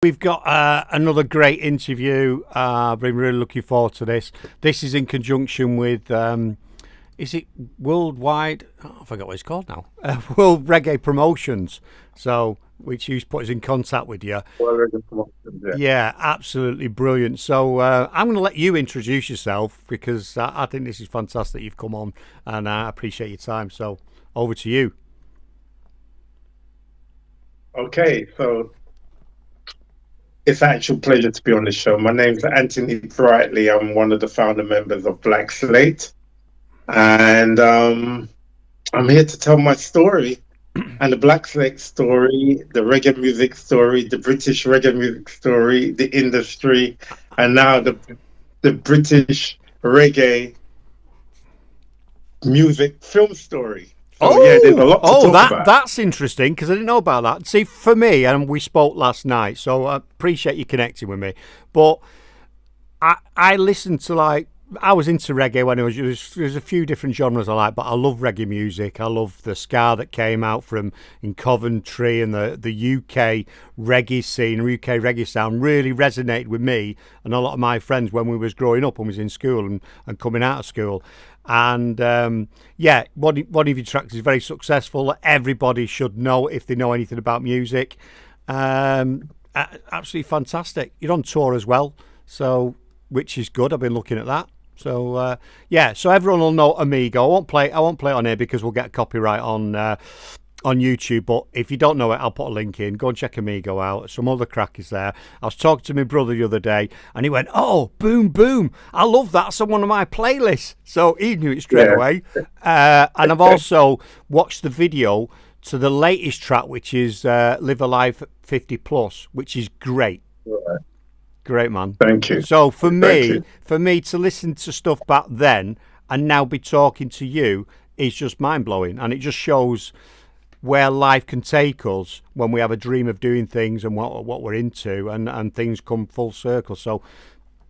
We've got another great interview. I've been really looking forward to this. This is in conjunction with, is it Worldwide? Oh, I forgot what it's called now. World Reggae Promotions. So, which he's put us in contact with you. Well, Reggae promotions, yeah. Yeah, absolutely brilliant. So I'm going to let you introduce yourself because I think this is fantastic. You've come on and I appreciate your time. So over to you. Okay, so it's an actual pleasure to be on the show. My name's Anthony Brightly. I'm one of the founder members of Black Slate, and I'm here to tell my story and the Black Slate story, the reggae music story, the British reggae music story, the industry, and now the British reggae music film story. So yeah, there's a lot to talk about. That's interesting because I didn't know about that. See, for me, and we spoke last night, so I appreciate you connecting with me. But I listened to I was into reggae when there's a few different genres I like, but I love reggae music. I love the ska that came out from in Coventry and the UK reggae scene, UK reggae sound really resonated with me and a lot of my friends when we was growing up and was in school and coming out of school. And yeah, one of your tracks is very successful. Everybody should know if they know anything about music. Absolutely fantastic. You're on tour as well, so which is good. I've been looking at that. So yeah, so everyone will know Amigo. I won't play it on here because we'll get copyright on YouTube. But if you don't know it, I'll put a link in. Go and check Amigo out. Some other crack is there. I was talking to my brother the other day, and he went, "Oh, boom, boom! I love that. It's on one of my playlists." So he knew it straight Yeah. away. And I've also watched the video to the latest track, which is "Live a Life 50 Plus," which is great. Great, man. Thank you. So Thank you. for me to listen to stuff back then and now be talking to you is just mind blowing, and it just shows where life can take us when we have a dream of doing things and what we're into, and things come full circle. So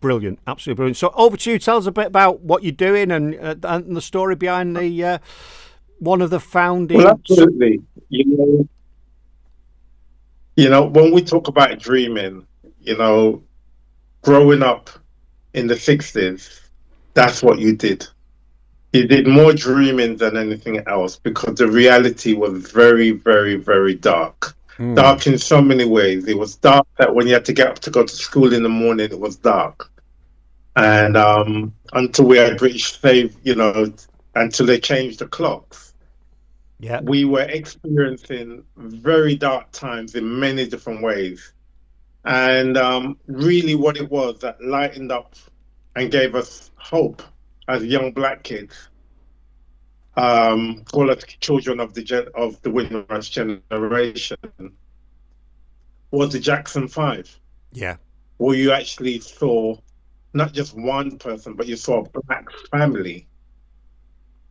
brilliant, absolutely brilliant. So over to you. Tell us a bit about what you're doing and the story behind the one of the Well, founding. absolutely. When we talk about dreaming, you know, growing up in the 60s, that's what you did. You did more dreaming than anything else because the reality was very, very, very dark. Mm, Dark in so many ways. It was dark that when you had to get up to go to school in the morning, it was dark. And until we had British slave, until they changed the clocks, yeah, we were experiencing very dark times in many different ways. And really, what it was that lightened up and gave us hope as young black kids, call us children of the Windrush generation, was the Jackson Five, yeah, where you actually saw not just one person, but you saw a black family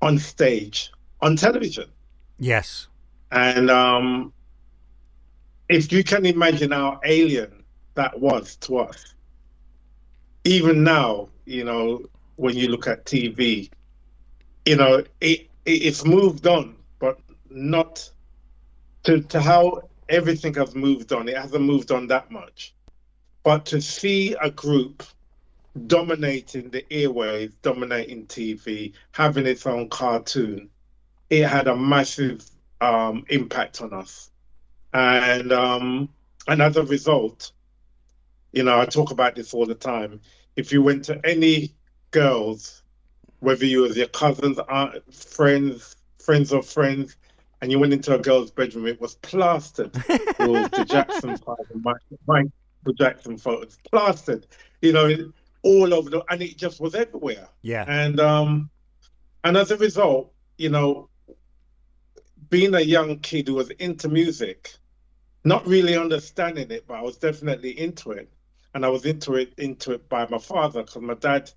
on stage, on television. yes, And if you can imagine how alien that was to us, even now, when you look at TV, it's moved on, but not to how everything has moved on. It hasn't moved on that much. But to see a group dominating the airwaves, dominating TV, having its own cartoon, it had a massive impact on us. And as a result, I talk about this all the time. If you went to any girls, whether you was your cousins, aunt, friends of friends, and you went into a girl's bedroom, it was plastered with the Jackson Five and Michael Jackson photos, plastered, you know, all over and it just was everywhere. yeah. And as a result, being a young kid who was into music, not really understanding it, but I was definitely into it. And I was into it by my father, because my dad,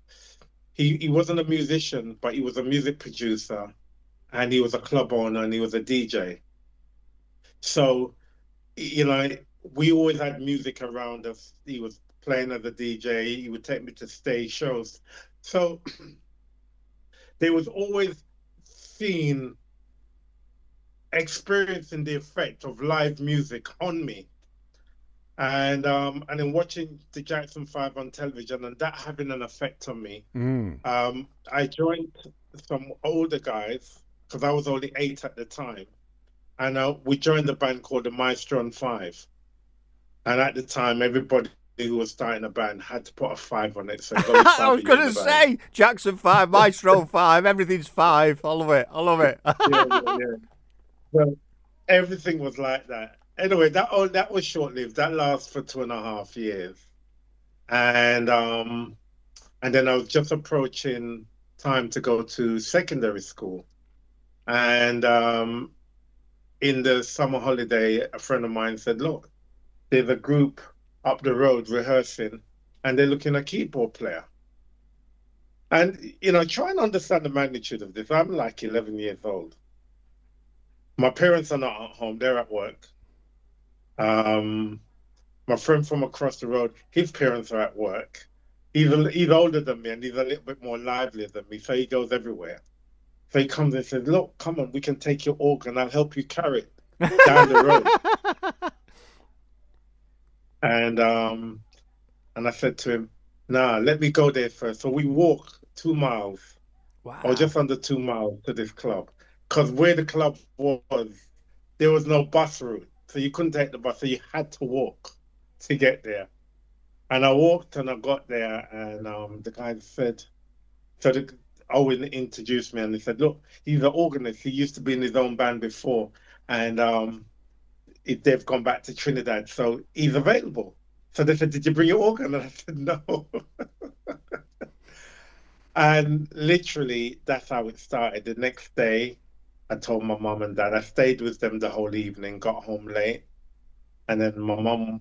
he wasn't a musician, but he was a music producer, and he was a club owner, and he was a DJ. So, you know, we always had music around us. He was playing as a DJ. He would take me to stage shows. So there was always seeing, experiencing the effect of live music on me. and then watching the Jackson 5 on television and that having an effect on me. Mm. I joined some older guys because I was only 8 at the time, and we joined a band called the Maestro and Five. And at the time, everybody who was starting a band had to put a five on it, so there's only I five was of you going in to the band. say Jackson 5, Maestro 5, everything's 5. I love it. I love it. Yeah, yeah, yeah. So everything was like that. Anyway, that was short lived. That lasted for 2.5 years, and then I was just approaching time to go to secondary school, and in the summer holiday, a friend of mine said, "Look, there's a group up the road rehearsing, and they're looking at a keyboard player." And, try and understand the magnitude of this. I'm like 11 years old. My parents are not at home, they're at work. Um, my friend from across the road, his parents are at work. He's older than me and he's a little bit more lively than me, so he goes everywhere. So he comes and says, "Look, come on, we can take your organ, I'll help you carry it down the road." And and I said to him, "Nah, let me go there first." So we walk 2 miles or Wow. just under 2 miles to this club. Because where the club was, there was no bus route. So you couldn't take the bus. So you had to walk to get there. And I walked and I got there and the guy said, so Owen introduced me and he said, "Look, he's an organist. He used to be in his own band before. And they've gone back to Trinidad. So he's available." So they said, "Did you bring your organ?" And I said, "No." And literally, that's how it started. The next day, I told my mum and dad. I stayed with them the whole evening, got home late, and then my mum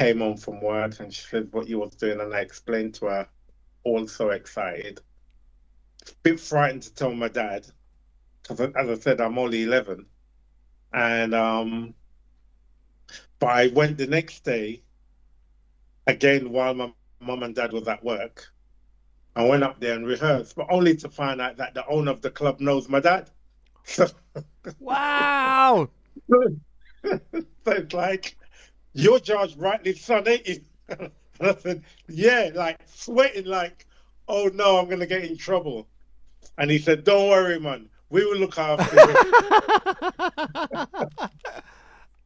came home from work and she said what you was doing, and I explained to her, all so excited, bit frightened to tell my dad because, as I said, I'm only 11, and but I went the next day again while my mum and dad was at work. I went up there and rehearsed, but only to find out that the owner of the club knows my dad. So Wow. so it's like, "You're George Brightly's son, ain't you?" And I said, "Yeah," like sweating, like, "Oh no, I'm gonna get in trouble." And he said, "Don't worry, man. We will look after you."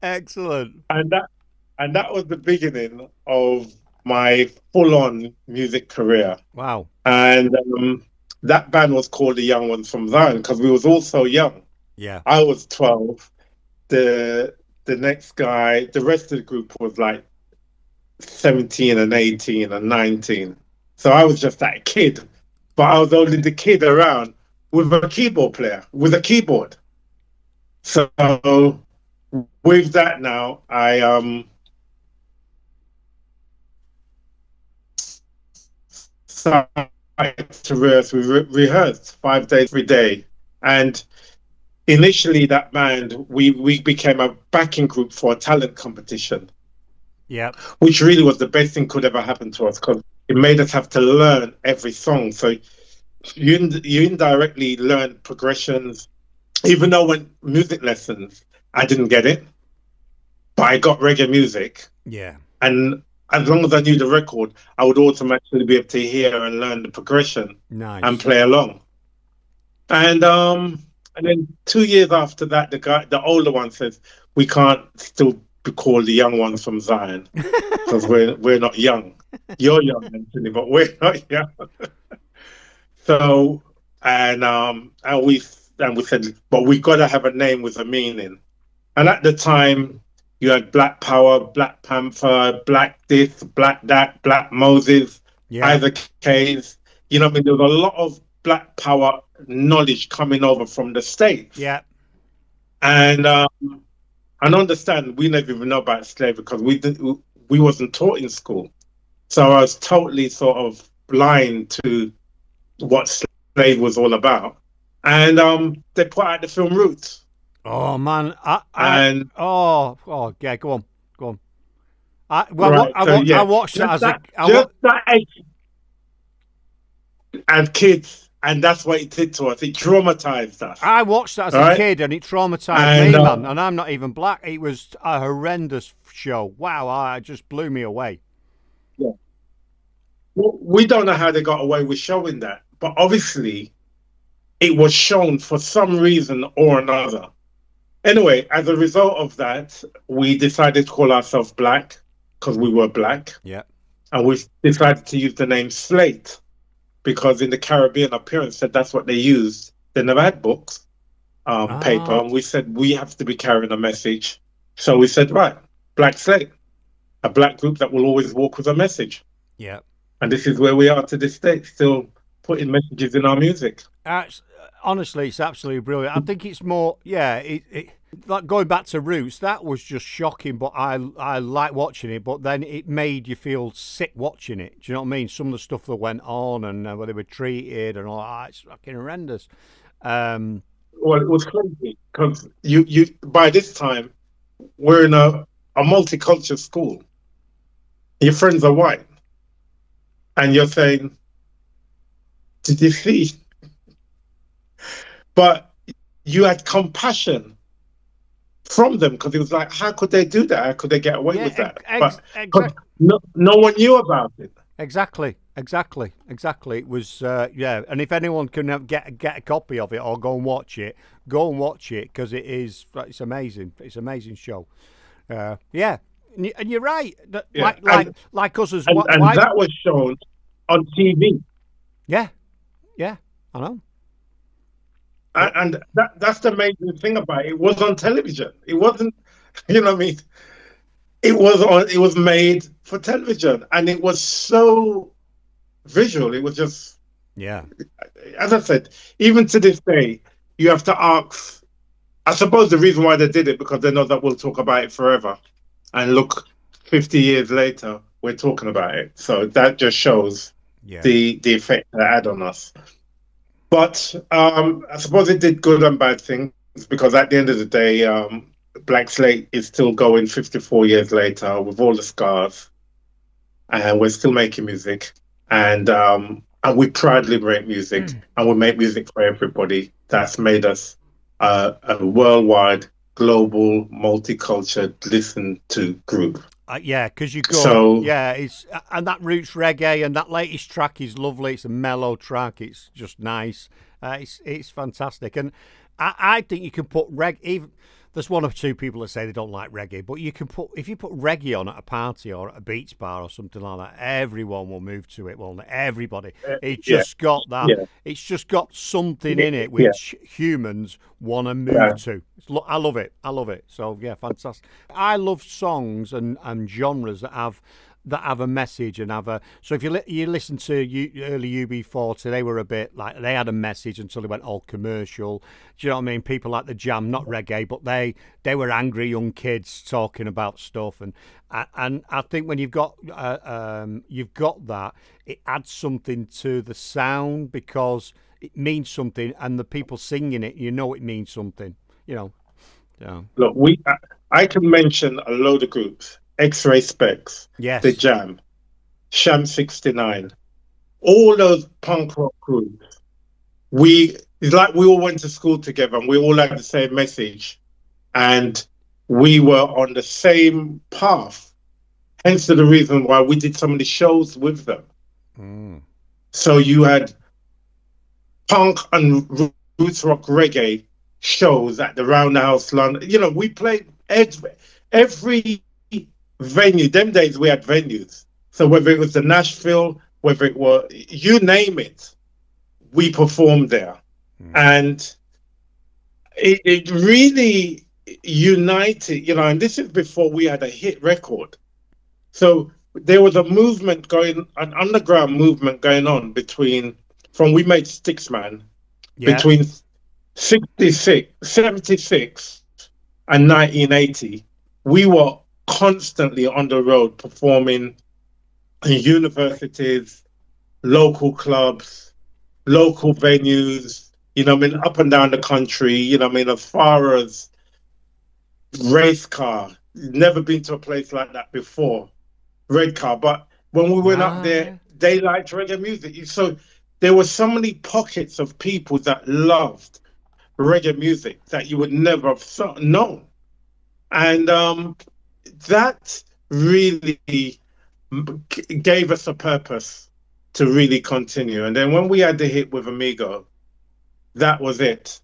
Excellent. And that was the beginning of my full-on music career. Wow. And that band was called the Young Ones from Zion because we was all so young. Yeah. I was 12. The next guy, the rest of the group was like 17 and 18 and 19. So I was just that kid, but I was only the kid around with a keyboard player, with a keyboard. So with that now, I started to rehearse. We rehearsed 5 days every day. And initially that band, we became a backing group for a talent competition, Yep. which really was the best thing could ever happen to us because it made us have to learn every song. So you indirectly learn progressions, even though when music lessons, I didn't get it, but I got reggae music. Yeah. And as long as I knew the record, I would automatically be able to hear and learn the progression and Nice. play along. And then 2 years after that, the older one says, "We can't still be called the young ones from Zion because we're not young. You're young, Anthony, but we're not young." So and we said, "But we got to have a name with a meaning." And at the time, you had Black Power, Black Panther, Black this, Black that, Black Moses, Yeah. Isaac Hayes. You know what I mean? There was a lot of Black Power knowledge coming over from the States. Yeah. And understand, we never even know about slavery because we wasn't taught in school. So I was totally sort of blind to what slave was all about. And they put out the film Roots. Oh man. And Yeah. Go on. Go on. Well, right, so I yeah, watched that just as a. that, just that age, as kids, and that's what it did to us. It traumatized us. I watched that as All a right, kid, and it traumatized and me, man. And I'm not even black. It was a horrendous show. Wow, it just blew me away. yeah. We don't know how they got away with showing that, but obviously it was shown for some reason or another. Anyway, as a result of that, we decided to call ourselves Black because we were black, Yeah. and we decided to use the name Slate because in the Caribbean, our parents said that's what they used. They never had books, paper, Ah, and we said we have to be carrying a message. So we said, right, Black Slate, a black group that will always walk with a message. yeah. And this is where we are to this day, still putting messages in our music. That's, honestly, it's absolutely brilliant. I think it's more, yeah. Like going back to Roots, that was just shocking. But I like watching it. But then it made you feel sick watching it. Do you know what I mean? Some of the stuff that went on and where they were treated and all that, it's fucking horrendous. Um, Well, it was crazy because you by this time we're in a multicultural school. Your friends are white, and you're saying, "Did you see?" But you had compassion from them because it was like, how could they do that? How could they get away yeah, with that? But because exactly. no one knew about it. Exactly. It was, yeah. And if anyone can get a copy of it or go and watch it, because it's amazing. It's an amazing show. Yeah, and you're right. Yeah, Like us as and white. that was shown on TV. Yeah, yeah. I know. But And that's the amazing thing about it. It was on television. It wasn't, you know what I mean? It was made for television and it was so visual. It was just, yeah, as I said, even to this day, you have to ask. I suppose the reason why they did it because they know that we'll talk about it forever. And look, 50 years later, we're talking about it. So that just shows yeah. the effect that it had on us. But I suppose it did good and bad things because at the end of the day, Black Slate is still going 54 years later with all the scars, and we're still making music, and we proudly make music, and we make music for everybody. That's made us a worldwide, global, multicultural, listened to group. Yeah, because you go, So yeah, it's and that roots reggae and that latest track is lovely. It's a mellow track. It's just nice. It's fantastic, and I think you can put reggae. Even there's one or two people that say they don't like reggae, but you can put if you put reggae on at a party or at a beach bar or something like that, everyone will move to it. Well, everybody. It's yeah, just got that. yeah, It's just got something in it yeah, which humans want to move yeah. to. I love it. I love it. So yeah, fantastic. I love songs and genres that have a message and have a. So if you listen to early UB40, they were a bit like they had a message until they went all commercial. Do you know what I mean? People like the Jam, not reggae, but they were angry young kids talking about stuff, and I think when you've got that, it adds something to the sound because it means something, and the people singing it, it means something. You know. Yeah. Look, I can mention a load of groups: X-Ray Specs, The Yes. Jam, Sham 69, all those punk rock groups. It's like we all went to school together and we all had the same message, and we were on the same path. Hence the reason why we did so many shows with them. Mm. So you had punk and roots rock reggae shows at the Roundhouse London. We played every venue. Them days we had venues. So whether it was the Nashville, whether it was you name it, we performed there. And it really united, and this is before we had a hit record. So there was a movement an underground movement going on from we made Sticksman, Yeah. between 76 and 1980. We were constantly on the road performing in universities, local clubs, local venues, up and down the country, as far as race car. Never been to a place like that before, Red Car. But when we went up there, Ah. they liked reggae music. So there were so many pockets of people that loved reggae music that you would never have known. And that really gave us a purpose to really continue. And then when we had the hit with Amigo, that was it.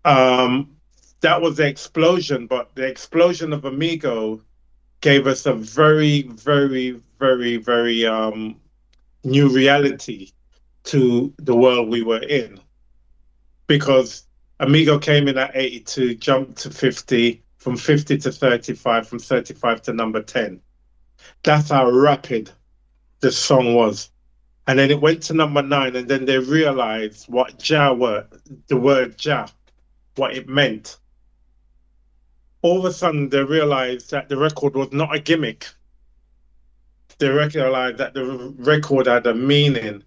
That was the explosion, but the explosion of Amigo gave us a very, very, very, very new reality to the world we were in. Because Amigo came in at 82, jumped to 50, from 50 to 35, from 35 to number 10. That's how rapid the song was. And then it went to number 9, and then they realized what the word Jah, what it meant. All of a sudden, they realized that the record was not a gimmick. They realized that the record had a meaning,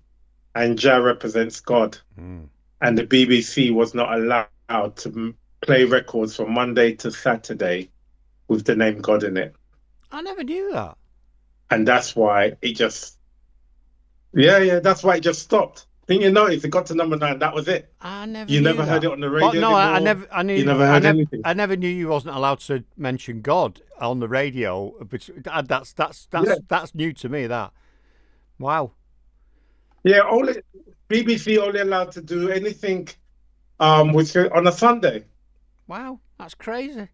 and Jah represents God. And the BBC was not allowed to play records from Monday to Saturday with the name God in it. I never knew that. And that's why it just, that's why it just stopped. Didn't you notice it got to number 9? That was it. I never. You knew never that. heard it on the radio. But no, anymore. I never. I knew. You never heard anything. I never knew you wasn't allowed to mention God on the radio. But that's new to me. That. Wow. Yeah, BBC only allowed to do anything, which on a Sunday. Wow, that's crazy.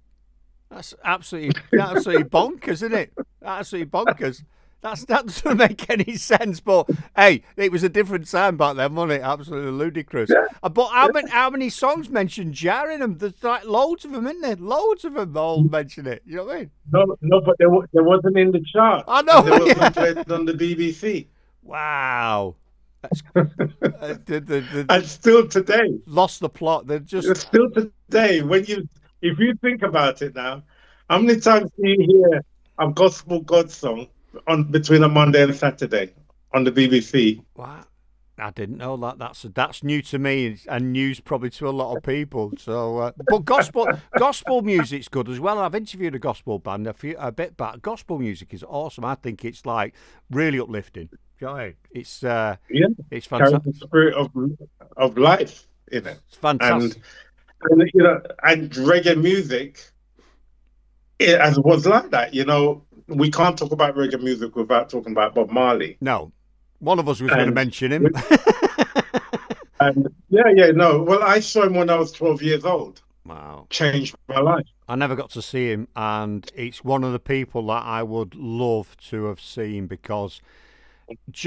That's absolutely bonkers, isn't it? Absolutely bonkers. That doesn't make any sense. But hey, it was a different time back then, wasn't it? Absolutely ludicrous. Yeah. But how many songs mention Jah in them? There's like loads of them, isn't there? Loads of them all mention it. You know what I mean? No, but there wasn't in the chart. I know. There wasn't played on the BBC. Wow. That's, and still today, lost the plot. They're just still today. If you think about it now, how many times do you hear a gospel God song between a Monday and Saturday on the BBC? Wow, I didn't know that. That's new to me and news probably to a lot of people. So, but gospel music's good as well. I've interviewed a gospel band a bit back. Gospel music is awesome. I think it's like really uplifting. It's it's fantastic. The spirit of life in it. It's fantastic. And reggae music, it was like that. We can't talk about reggae music without talking about Bob Marley. No, one of us was going to mention him. And no. Well, I saw him when I was 12 years old. Wow, changed my life. I never got to see him, and it's one of the people that I would love to have seen because. It's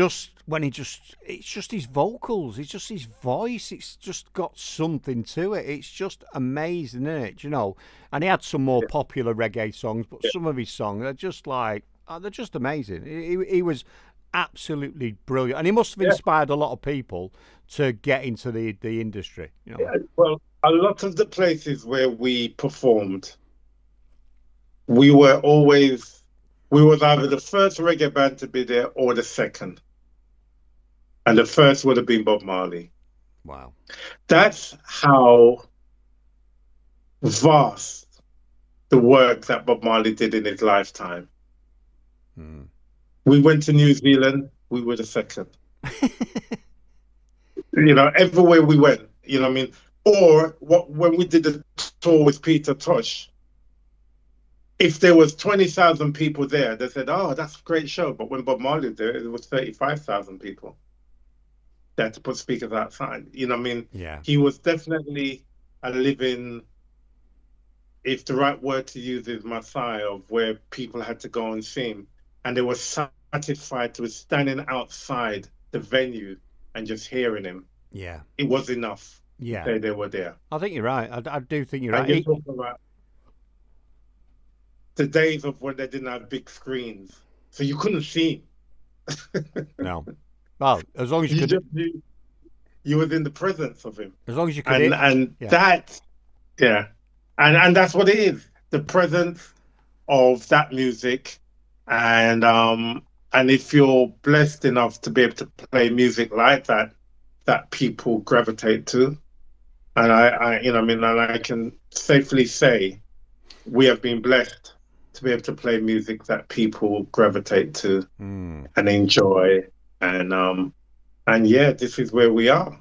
just his vocals, it's just his voice, it's just got something to it. It's just amazing, isn't it? And he had some more popular reggae songs, but some of his songs are just like, they're just amazing. He was absolutely brilliant, and he must have inspired a lot of people to get into the industry. Well, a lot of the places where we performed, we was either the first reggae band to be there or the second. And the first would have been Bob Marley. Wow. That's how vast the work that Bob Marley did in his lifetime. We went to New Zealand, we were the second. Everywhere we went, you know what I mean? Or when we did the tour with Peter Tosh, if there was 20,000 people there, they said, "Oh, that's a great show." But when Bob Marley did it, was 35,000 people. They had to put speakers outside. You know what I mean? Yeah. He was definitely a living, if the right word to use is Messiah, of where people had to go and see him. And they were satisfied to standing outside the venue and just hearing him. Yeah. It was enough. Yeah. They were there. I think you're right. I do think you're and right. You're talking about the days of when they didn't have big screens, so you couldn't see him. No. Well, as long as you could, you was in the presence of him. As long as you could, and that's that's what it is. The presence of that music, and if you're blessed enough to be able to play music like that, that people gravitate to, and I can safely say we have been blessed to be able to play music that people gravitate to and enjoy, and And yeah, this is where we are,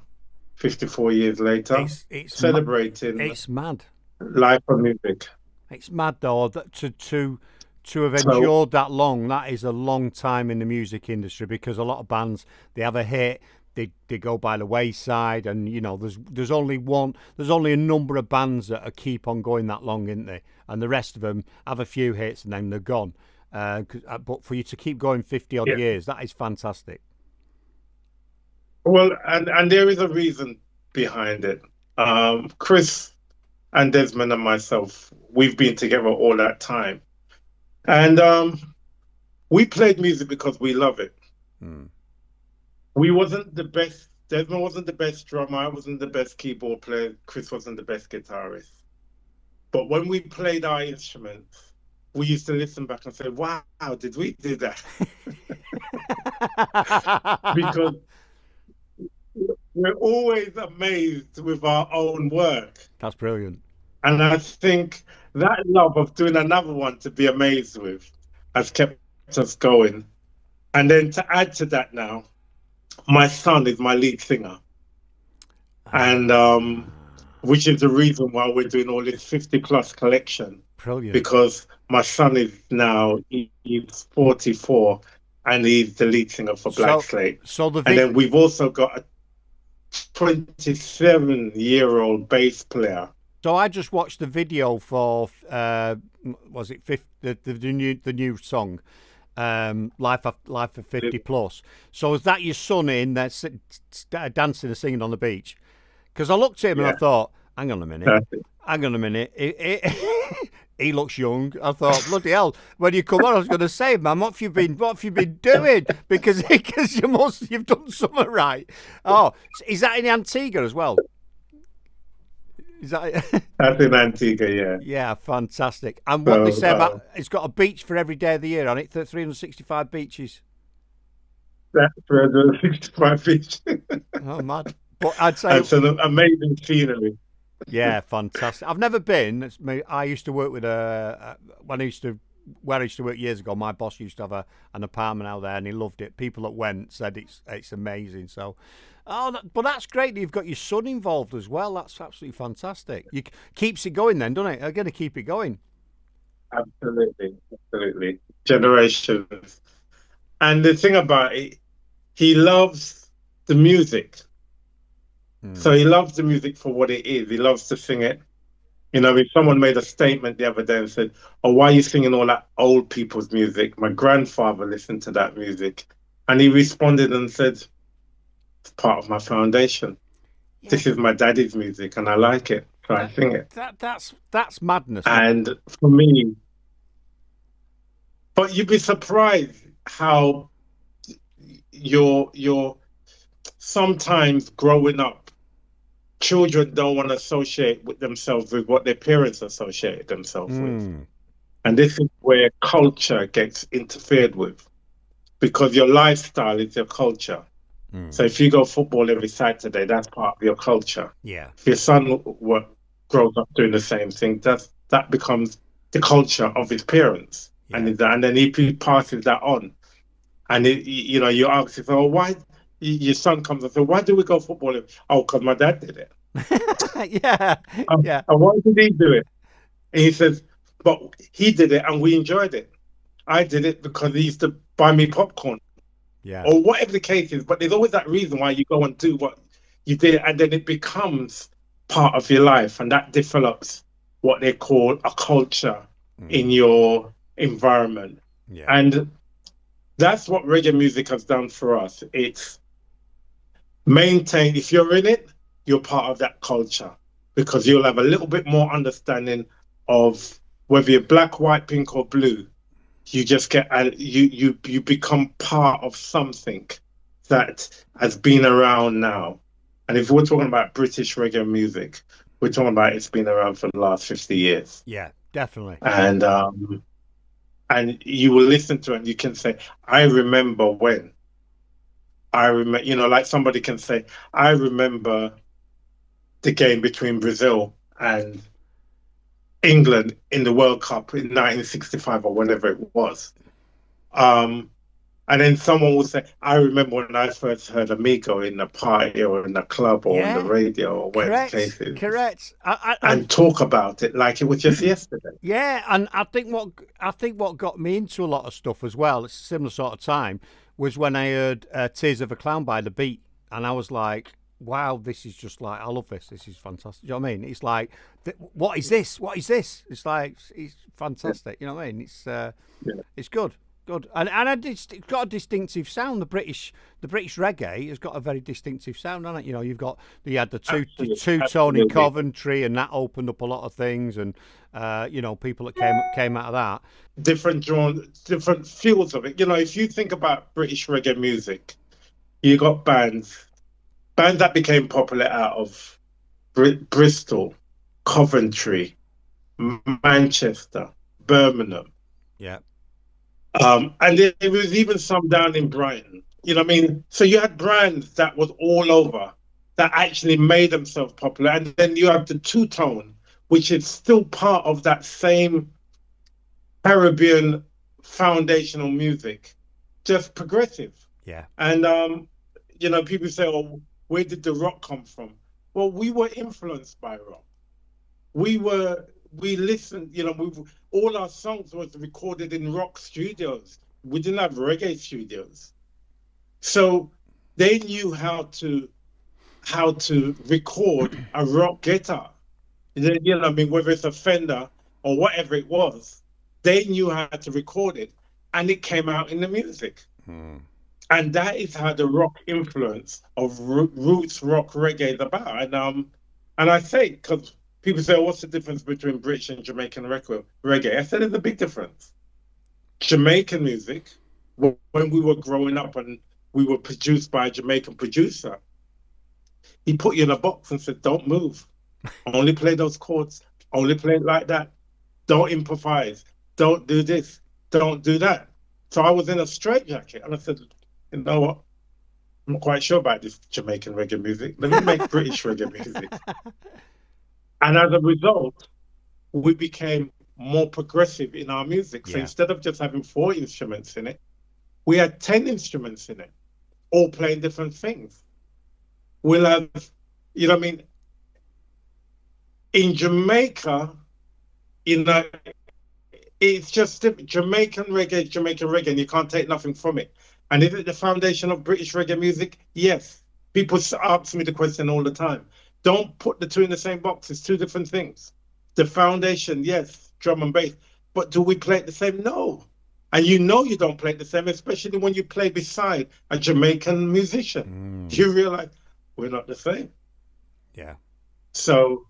54 years later, It's celebrating it's mad. life of music. It's mad though that to have So endured that long. That is a long time in the music industry because a lot of bands they have a hit, they go by the wayside, and you know there's only one. There's only a number of bands that are keep on going that long, isn't they? And the rest of them have a few hits and then they're gone. But for you to keep going 50 odd yeah, years, that is fantastic. well, and there is a reason behind it. Chris and Desmond and myself, we've been together all that time, and we played music because we love it. Hmm. We wasn't the best. Desmond wasn't the best drummer. I wasn't the best keyboard player. Chris wasn't the best guitarist. But when we played our instruments, we used to listen back and say, "Wow, did we do that?" Because we're always amazed with our own work. That's brilliant. And I think that love of doing another one to be amazed with has kept us going. And then to add to that now, my son is my lead singer. And which is the reason why we're doing all this 50 plus collection. Brilliant. Because my son is now, he's 44 and he's the lead singer for Black Slate. And then we've also got a 27-year-old bass player. So I just watched the video for was it the new song, Life of 50 Plus. So is that your son in there dancing and singing on the beach? Because I looked at him and I thought, hang on a minute, he looks young. I thought, bloody hell! When you come on, I was going to say, man, what have you been doing? Because you've done something right. Oh, is that in Antigua as well? Is that? That's in Antigua, yeah. Yeah, fantastic. And what they say about it's got a beach for every day of the year on it. 365 beaches. That's 365 beaches. Oh, mad! But I'd say it's an amazing scenery. Yeah, fantastic. I've never been. I used to work with where I used to work years ago. My boss used to have an apartment out there, and he loved it. People that went said it's amazing. So, but that's great that you've got your son involved as well. That's absolutely fantastic. Keeps it going then, doesn't it? I'm going to keep it going. Absolutely, absolutely. Generations. And the thing about it, he loves the music. So he loves the music for what it is. He loves to sing it. You know, if someone made a statement the other day and said, "Oh, why are you singing all that old people's music? My grandfather listened to that music." And he responded and said, "It's part of my foundation. Yeah. This is my daddy's music and I like it. So I sing it." That's madness. And for me, but you'd be surprised how you're sometimes growing up, children don't want to associate with themselves with what their parents associated themselves with. And this is where culture gets interfered with, because your lifestyle is your culture. So if you go football every Saturday, that's part of your culture. Yeah. If your son grows up doing the same thing, that becomes the culture of his parents. Yeah. And then he passes that on. And you ask him, "Oh, why?" Your son comes and says, "Why do we go football?" "Oh, because my dad did it." Yeah. Yeah. And why did he do it? And he says, "But he did it and we enjoyed it. I did it because he used to buy me popcorn." Yeah. Or whatever the case is. But there's always that reason why you go and do what you did, and then it becomes part of your life, and that develops what they call a culture in your environment. Yeah. And that's what reggae music has done for us. It's maintain, if you're in it, you're part of that culture, because you'll have a little bit more understanding of whether you're black, white, pink, or blue. You just get you become part of something that has been around now. And if we're talking about British reggae music, we're talking about it's been around for the last 50 years. Yeah, definitely. And you will listen to it and you can say, "I remember when." I remember, like somebody can say, "I remember the game between Brazil and England in the World Cup in 1965 or whenever it was." And And then someone will say, I remember when I first heard Amigo in the party or in the club or on the Yeah, radio or whatever the correct, case is, correct. And and talk about it like it was just yesterday. yeah, and I think what got me into a lot of stuff as well. It's a similar sort of time was when I heard "Tears of a Clown" by The Beat, and I was like, "Wow, this is just like I love this. This is fantastic." You know what I mean? It's like, what is this? What is this? It's like it's Yeah, fantastic. You know what I mean? yeah, It's good, good, it's got a distinctive sound. The British reggae has got a very distinctive sound on it. You know, you had the absolutely, two tone in absolutely. Coventry, and that opened up a lot of things, and people that came out of that. Different drawn, different fields of it. You know, if you think about British reggae music, you got bands that became popular out of Bristol, Coventry, Manchester, Birmingham. Yeah, And there was even some down in Brighton. You know what I mean? So you had brands that was all over that actually made themselves popular. And then you have the two tone, which is still part of that same Caribbean foundational music, just progressive. yeah, And people say, "Oh, where did the rock come from?" Well, we were influenced by rock. We listened. All our songs was recorded in rock studios. We didn't have reggae studios, so they knew how to record a rock guitar. Whether it's a Fender or whatever it was, they knew how to record it, and it came out in the music. mm, And that is how the rock influence of roots rock reggae is about. And I say, because people say, what's the difference between British and Jamaican reggae? I said there's a big difference. Jamaican music, when we were growing up and we were produced by a Jamaican producer, he put you in a box and said, don't move. Only play those chords. Only play it like that. Don't improvise. Don't do this. Don't do that. So I was in a straitjacket and I said, you know what? I'm not quite sure about this Jamaican reggae music. Let me make British reggae music. And as a result, we became more progressive in our music. So yeah, instead of just having 4 instruments in it, we had 10 instruments in it, all playing different things. We'll have, you know what I mean? In Jamaica, you know, it's just Jamaican reggae, Jamaican reggae, and you can't take nothing from it. And is it the foundation of British reggae music? Yes. People ask me the question all the time. Don't put the two in the same box. It's two different things. The foundation, yes, drum and bass. But do we play it the same? No. And you don't play it the same, especially when you play beside a Jamaican musician. mm, You realize we're not the same. yeah, So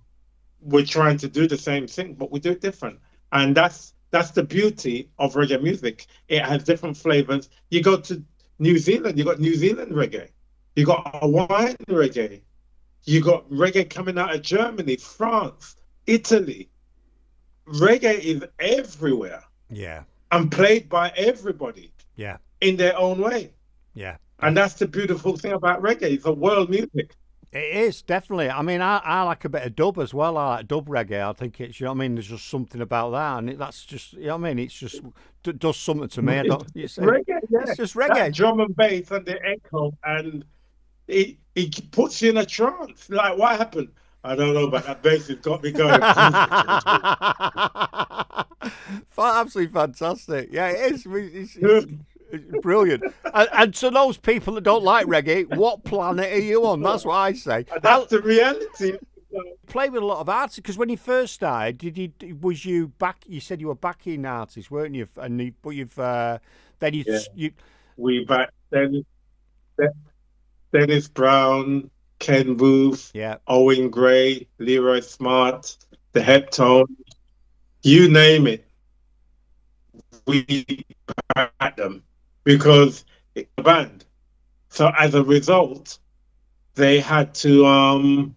we're trying to do the same thing, but we do it different. And that's the beauty of reggae music. It has different flavors. You go to New Zealand, you got New Zealand reggae. You got Hawaiian reggae. You got reggae coming out of Germany, France, Italy. Reggae is everywhere yeah, and played by everybody yeah, in their own way. yeah. And that's the beautiful thing about reggae. It's a world music. It is definitely. I mean, I like a bit of dub as well. I like dub reggae. I think it's, you know what I mean. There's just something about that, and that's just, you know what I mean. It's just does something to me. I don't. Reggae, It's yeah. just That reggae. drum and bass and the echo, and it puts you in a trance. Like, what happened? I don't know, but that bass has got me going. Absolutely fantastic. Yeah, it is. It's brilliant. And to those people that don't like reggae, what planet are you on? That's what I say. That's the reality. Play with a lot of artists because when you first started, was you back? You said you were backing artists, weren't you? But you've then Yeah, you we back then. Dennis Brown, Ken Booth, yeah, Owen Gray, Leroy Smart, the Heptone, you name it, we backed them because it's a band. So as a result, they had to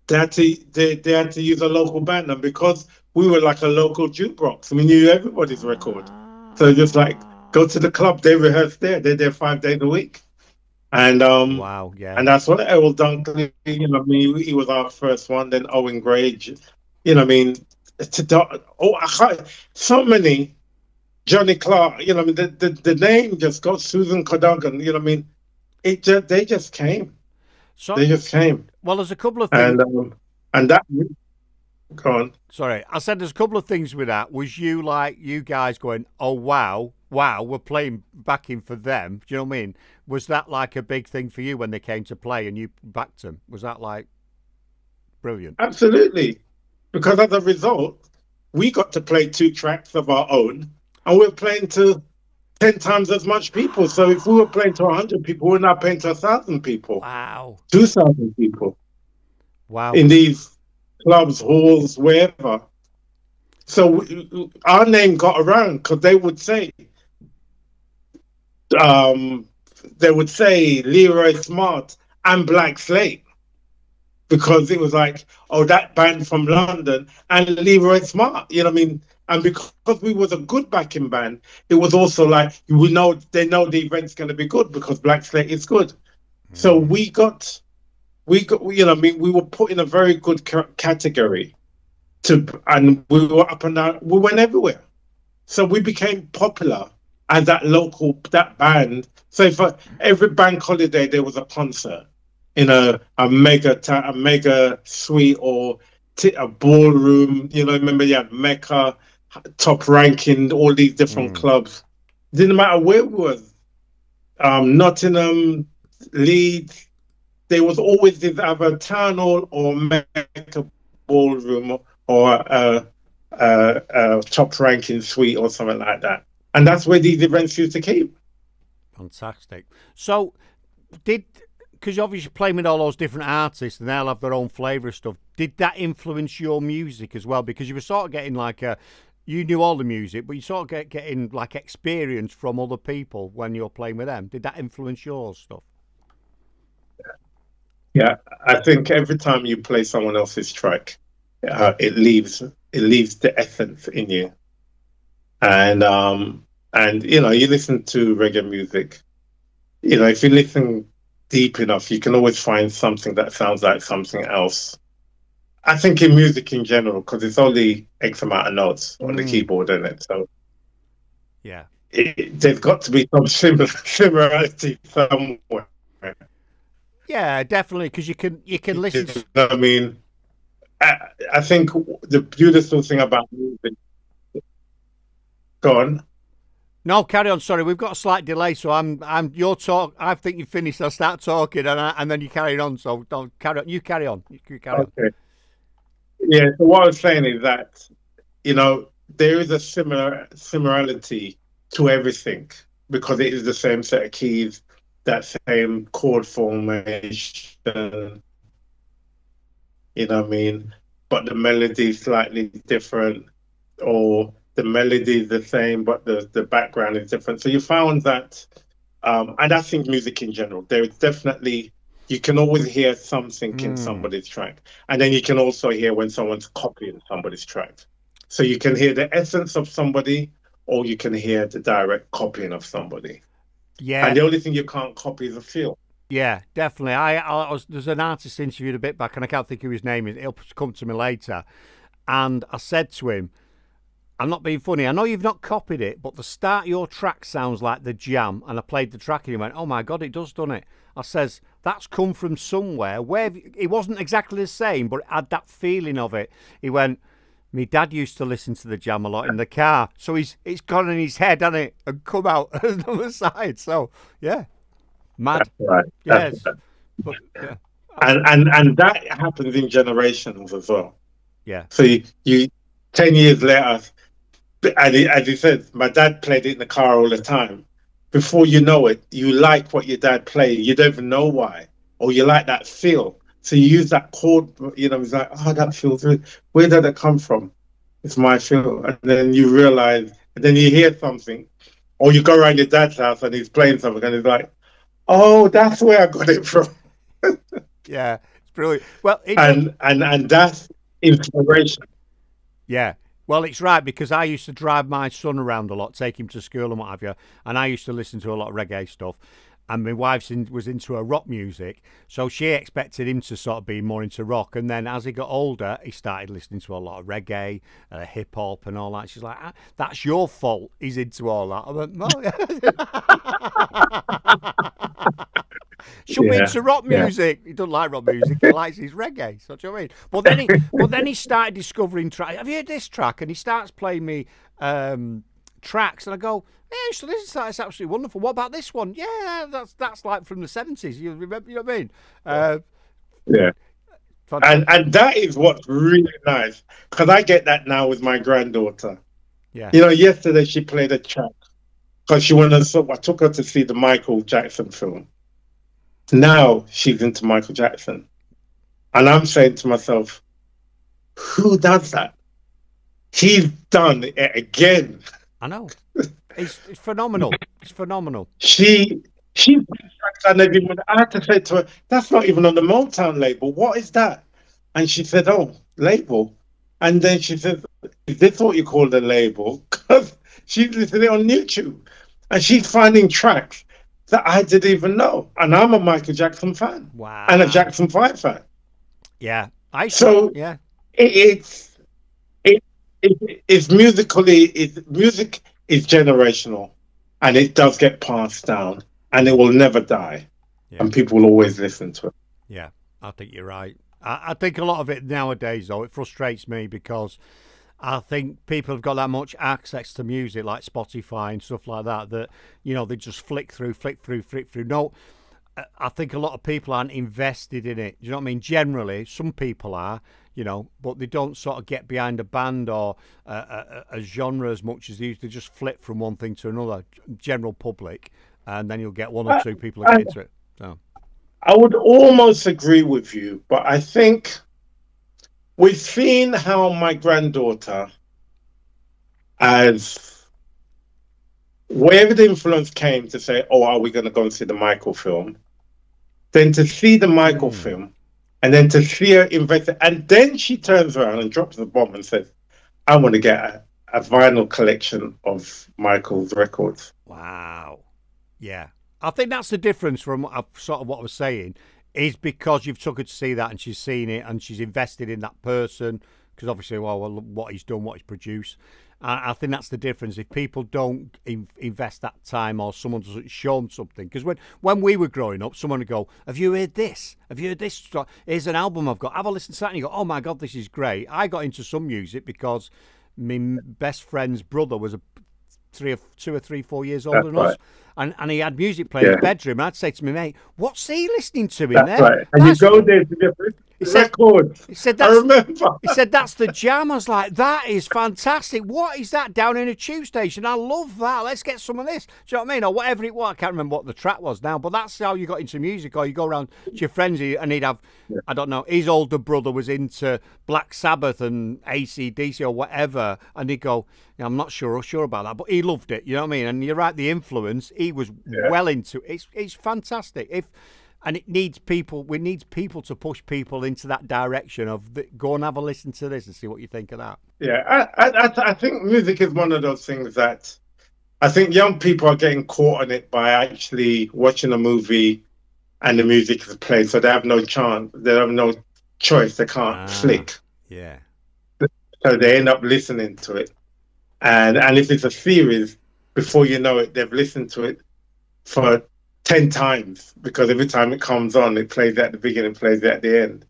they had to use a local band, and because we were like a local jukebox, we knew everybody's record. So just like go to the club, they rehearse there. They're there 5 days a week. And wow, yeah, and that's what Errol Dunkley, he was our first one. Then Owen Gray, I mean, so many. Johnny Clark. You know, I mean, the name just got Susan Cadogan. You know, what I mean, they just came. So, They just came, well, there's a couple of things. and that go on. Sorry, I said there's a couple of things with that. Was you like you guys going, oh wow, wow, we're playing backing for them? Do you know what I mean? Was that like a big thing for you when they came to play and you backed them? Was that like brilliant? Absolutely, because as a result, we got to play two tracks of our own, and we're playing to 10 times as much people. So if we were playing to 100 people, we're now playing to 1,000 people, Wow, 2,000 people wow. in these clubs, halls, wherever. So our name got around because um, they would say Leroy Smart and Black Slate, because it was like, oh, that band from London and Leroy Smart, you know what I mean? And because we was a good backing band, it was also like, they know the event's going to be good because Black Slate is good. So we got, you know what I mean? We were put in a very good category and we were up and down, we went everywhere. So we became popular as that band. So for every bank holiday, there was a concert in a mega suite or a ballroom. You know, remember you had Mecca, Top Ranking, all these different clubs. Didn't matter where it was, Nottingham, Leeds. There was always this either town hall or Mecca ballroom or a top ranking suite or something like that. And that's where these events used to keep. Fantastic. So, because you obviously playing with all those different artists and they'll have their own flavour of stuff, did that influence your music as well? Because you were sort of getting like you knew all the music, but you sort of getting like experience from other people when you're playing with them. Did that influence your stuff? Yeah, I think every time you play someone else's track, it leaves the essence in you. And you know, you listen to reggae music. You know, if you listen deep enough, you can always find something that sounds like something else. I think in music in general, because it's only X amount of notes on the keyboard, isn't it? So yeah, there's got to be some similarity somewhere. Yeah, definitely, because you can listen. You know what I mean, I think the beautiful thing about music. Go on. No, carry on. Sorry, we've got a slight delay, so I'm your talk. I think you finished. I'll start talking, and then you carry on. So don't carry on. You carry on. You carry on. Okay. Yeah. So what I was saying is that, you know, there is a similarity to everything because it is the same set of keys, that same chord formation. You know what I mean? But the melody is slightly different, or the melody is the same, but the background is different. So you found that, and I think music in general, there is definitely, you can always hear something in somebody's track. And then you can also hear when someone's copying somebody's track. So you can hear the essence of somebody, or you can hear the direct copying of somebody. Yeah. And the only thing you can't copy is a feel. Yeah, definitely. There's an artist interviewed a bit back, and I can't think of his name. It'll come to me later. And I said to him, I'm not being funny. I know you've not copied it, but the start of your track sounds like the Jam. And I played the track, and he went, "Oh my God, it does, doesn't it?" I says, "That's come from somewhere where it wasn't exactly the same, but it had that feeling of it." He went, "My dad used to listen to the Jam a lot in the car, so it's gone in his head, hasn't it, and come out on the other side." So yeah, mad. That's right. Yes, but yeah, and that happens in generations as well. yeah. So you 10 years later, as he said, my dad played it in the car all the time. Before you know it, you like what your dad played. You don't even know why, or you like that feel. So you use that chord. You know, it's like, oh, that feels good. Where did it come from? It's my feel. And then you realize, and then you hear something, or you go around your dad's house and he's playing something, and he's like, oh, that's where I got it from. Yeah, it's brilliant. Well, and that's inspiration. Yeah. Well, it's right, because I used to drive my son around a lot, take him to school and what have you, and I used to listen to a lot of reggae stuff. and my wife was into her rock music, so she expected him to sort of be more into rock. And then as he got older, he started listening to a lot of reggae, hip hop, and all that. She's like, "That's your fault. He's into all that." I went, "No, should be Yeah, into rock yeah. music. He doesn't like rock music. He likes his reggae." So do you know what I mean? But then he started discovering tracks. Have you heard this track? And he starts playing me tracks, and I go, "Yeah, so this is that's absolutely wonderful. What about this one? Yeah, that's like from the 70s. You remember? You know what I mean?" Yeah. And that is what's really nice, because I get that now with my granddaughter. Yeah. You know, yesterday she played a track because she wanted to. I took her to see the Michael Jackson film. Now she's into Michael Jackson, and I'm saying to myself, "Who does that? He's done it again." I know. It's phenomenal. It's phenomenal. She I never even. I had to say to her, "That's not even on the Motown label. What is that?" And she said, "Oh, label." And then she said, "Is this what you call the label?" Because she's listening on YouTube, and she's finding tracks that I didn't even know. And I'm a Michael Jackson fan, Wow. and a Jackson 5 fan. Yeah. So yeah. it's music is generational, and it does get passed down, and it will never die, and people will always listen to it. Yeah, I think you're right. I think a lot of it nowadays, though, it frustrates me because I think people have got that much access to music, like Spotify and stuff like that, that, you know, they just flick through. No, I think a lot of people aren't invested in it. Do you know what I mean? Generally, some people are, you know, but they don't sort of get behind a band or a genre as much as they used to. Just flip from one thing to another, general public, and then you'll get one or two people that get into it. So I would almost agree with you, but I think we've seen how my granddaughter, as wherever the influence came to say, "Oh, are we going to go and see the Michael film?" Then to see the Michael film, and then to see her invest, and then she turns around and drops the bomb and says, "I want to get a vinyl collection of Michael's records." wow, yeah. I think that's the difference from sort of what I was saying, is because you've took her to see that and she's seen it and she's invested in that person, because obviously, well, what he's done, what he's produced. I think that's the difference. If people don't invest that time, or someone doesn't show them something, because when we were growing up, someone would go, "Have you heard this? Have you heard this? Here's an album I've got. Have a listen to that." And you go, "Oh my God, this is great." I got into some music because my best friend's brother was 2 or 3, 4 years older than us. And he had music playing in his bedroom. And I'd say to my mate, "What's he listening to in there?" That's right. And you go there to get records. He said, I remember. He said, "That's the jam." I was like, "That is fantastic. What is that down in a tube station? I love that. Let's get some of this." Do you know what I mean? Or whatever it was. I can't remember what the track was now, but that's how you got into music. Or you go around to your friends and he'd have, I don't know, his older brother was into Black Sabbath and AC/DC or whatever. And he'd go, "I'm not sure about that," but he loved it. You know what I mean? And you're right, the influence, he was well into it. It's fantastic. And it needs people. We need people to push people into that direction of go and have a listen to this and see what you think of that. Yeah, I think music is one of those things that I think young people are getting caught on it by actually watching a movie and the music is played, so they have no chance. They have no choice. They can't flick. Yeah. So they end up listening to it, and if it's a series, before you know it, they've listened to it for 10 times, because every time it comes on, it plays at the beginning, plays at the end.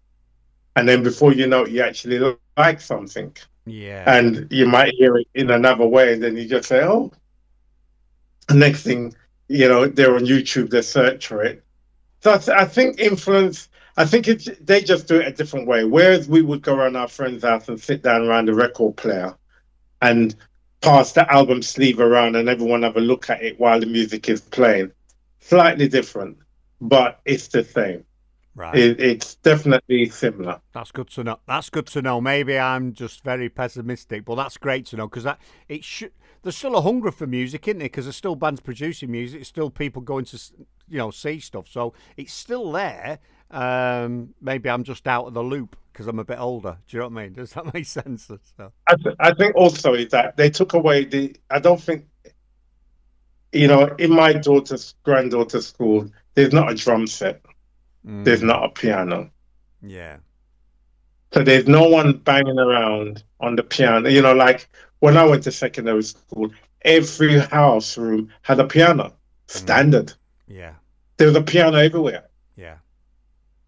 And then before you know it, you actually like something. Yeah. And you might hear it in another way, and then you just say, "Oh." The next thing, you know, they're on YouTube, they search for it. So I think influence, I think they just do it a different way. Whereas we would go around our friend's house and sit down around the record player and pass the album sleeve around and everyone have a look at it while the music is playing. Slightly different, but it's the same. Right. It's definitely similar. That's good to know. That's good to know. Maybe I'm just very pessimistic, but that's great to know, because there's still a hunger for music, isn't there? Because there's still bands producing music, there's still people going to, you know, see stuff. So it's still there. Maybe I'm just out of the loop because I'm a bit older. Do you know what I mean? Does that make sense? So. I think also is that they took away I don't think in my granddaughter's school, there's not a drum set, there's Mm, not a piano. yeah. So there's no one banging around on the piano. Like when I went to secondary school, every house room had a piano, Mm, standard. yeah. There's a piano everywhere. Yeah.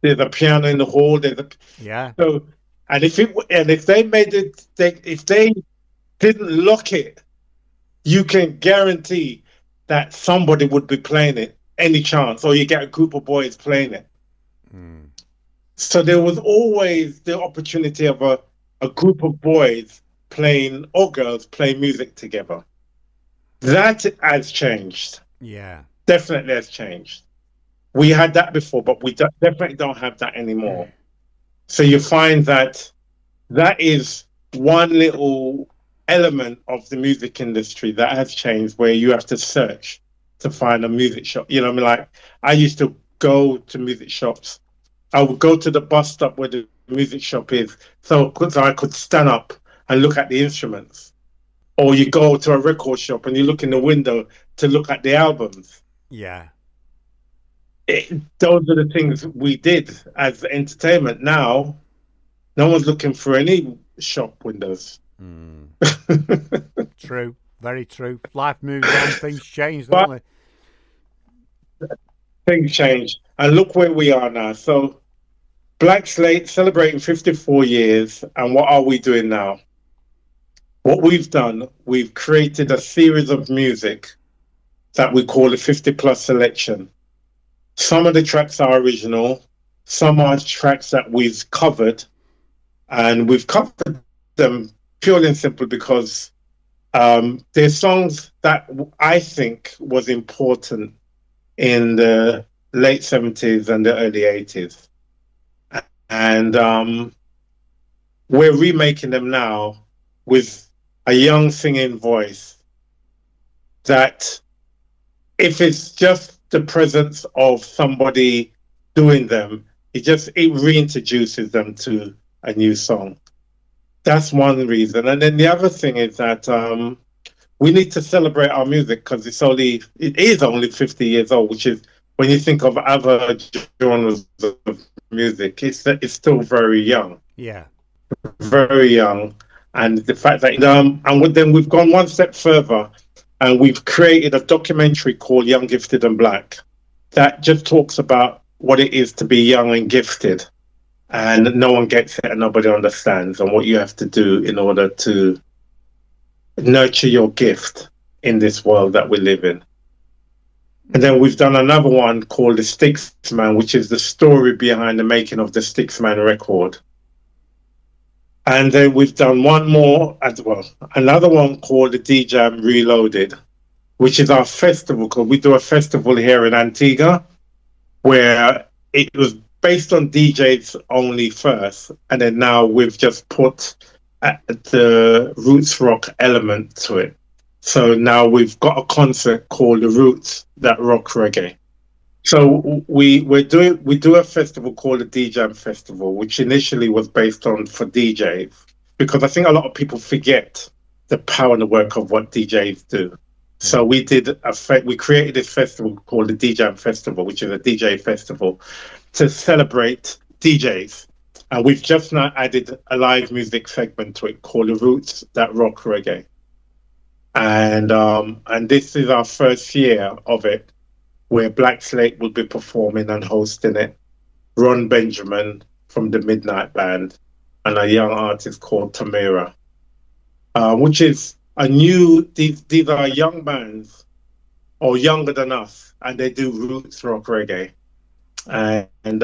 There's a piano in the hall. Yeah. So, and if they made it, if they didn't lock it, you can guarantee that somebody would be playing it any chance, or you get a group of boys playing it. Mm, So there was always the opportunity of a group of boys playing or girls playing music together. That has changed. yeah. Definitely has changed. We had that before, but definitely don't have that anymore. So you find that that is one little element of the music industry that has changed, where you have to search to find a music shop. I mean, like I used to go to music shops. I would go to the bus stop where the music shop is, so I could stand up and look at the instruments. Or you go to a record shop and you look in the window to look at the albums. Yeah. Those are the things we did as entertainment. Now, no one's looking for any shop windows. Mm, true. Very true. Life moves on. Things change, don't But they? things change. And look where we are now. So, Black Slate celebrating 54 years. And what are we doing now? What we've done, we've created a series of music that we call the 50 plus selection. Some of the tracks are original, some are tracks that we've covered, and we've covered them purely and simply because they're songs that I think was important in the late 70s and the early 80s. And we're remaking them now with a young singing voice that, if it's just the presence of somebody doing them, it reintroduces them to a new song. That's one reason. And then the other thing is that we need to celebrate our music because it is only 50 years old, which is, when you think of other genres of music, it's still very young, Yeah. very young. And the fact that then we've gone one step further, and we've created a documentary called Young, Gifted and Black that just talks about what it is to be young and gifted, and no one gets it and nobody understands, and what you have to do in order to nurture your gift in this world that we live in. And then we've done another one called The Sticks Man, which is the story behind the making of the Sticks Man record. And then we've done one more as well, another one called the DJam Reloaded, which is our festival, because we do a festival here in Antigua where it was based on DJs only first, and then now we've just put the roots rock element to it. So now we've got a concert called The Roots That Rock Reggae. So we do a festival called the DJam Festival, which initially was based on for DJs, because I think a lot of people forget the power and the work of what DJs do. So Mm, we created this festival called the DJam Festival, which is a DJ festival to celebrate DJs. And we've just now added a live music segment to it called The Roots That Rock Reggae. And this is our first year of it, where Black Slate will be performing and hosting it. Ron Benjamin from the Midnight Band and a young artist called Tamira, which is these are young bands or younger than us, and they do roots rock reggae. And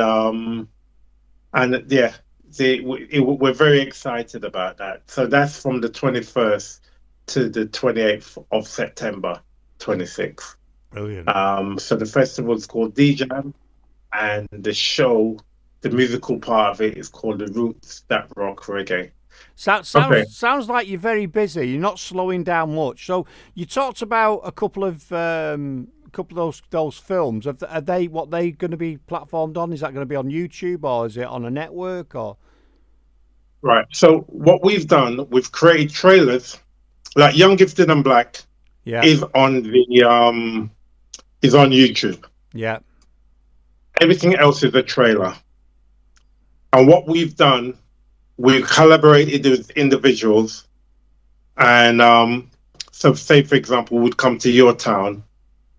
yeah, we're very excited about that. So that's from the 21st to the 28th of September 26th. brilliant. So the festival is called DJam, and the show, the musical part of it, is called The Roots That Rock Reggae. Sounds Okay. sounds like you're very busy. You're not slowing down much. So you talked about a couple of those films. Are they what they going to be platformed on? Is that going to be on YouTube, or is it on a network? Or Right. So what we've done, we've created trailers like Young, Gifted and Black. Yeah. is on the is on YouTube. Yeah. Everything else is a trailer. And what we've done, we've collaborated with individuals, and so say for example, we'd come to your town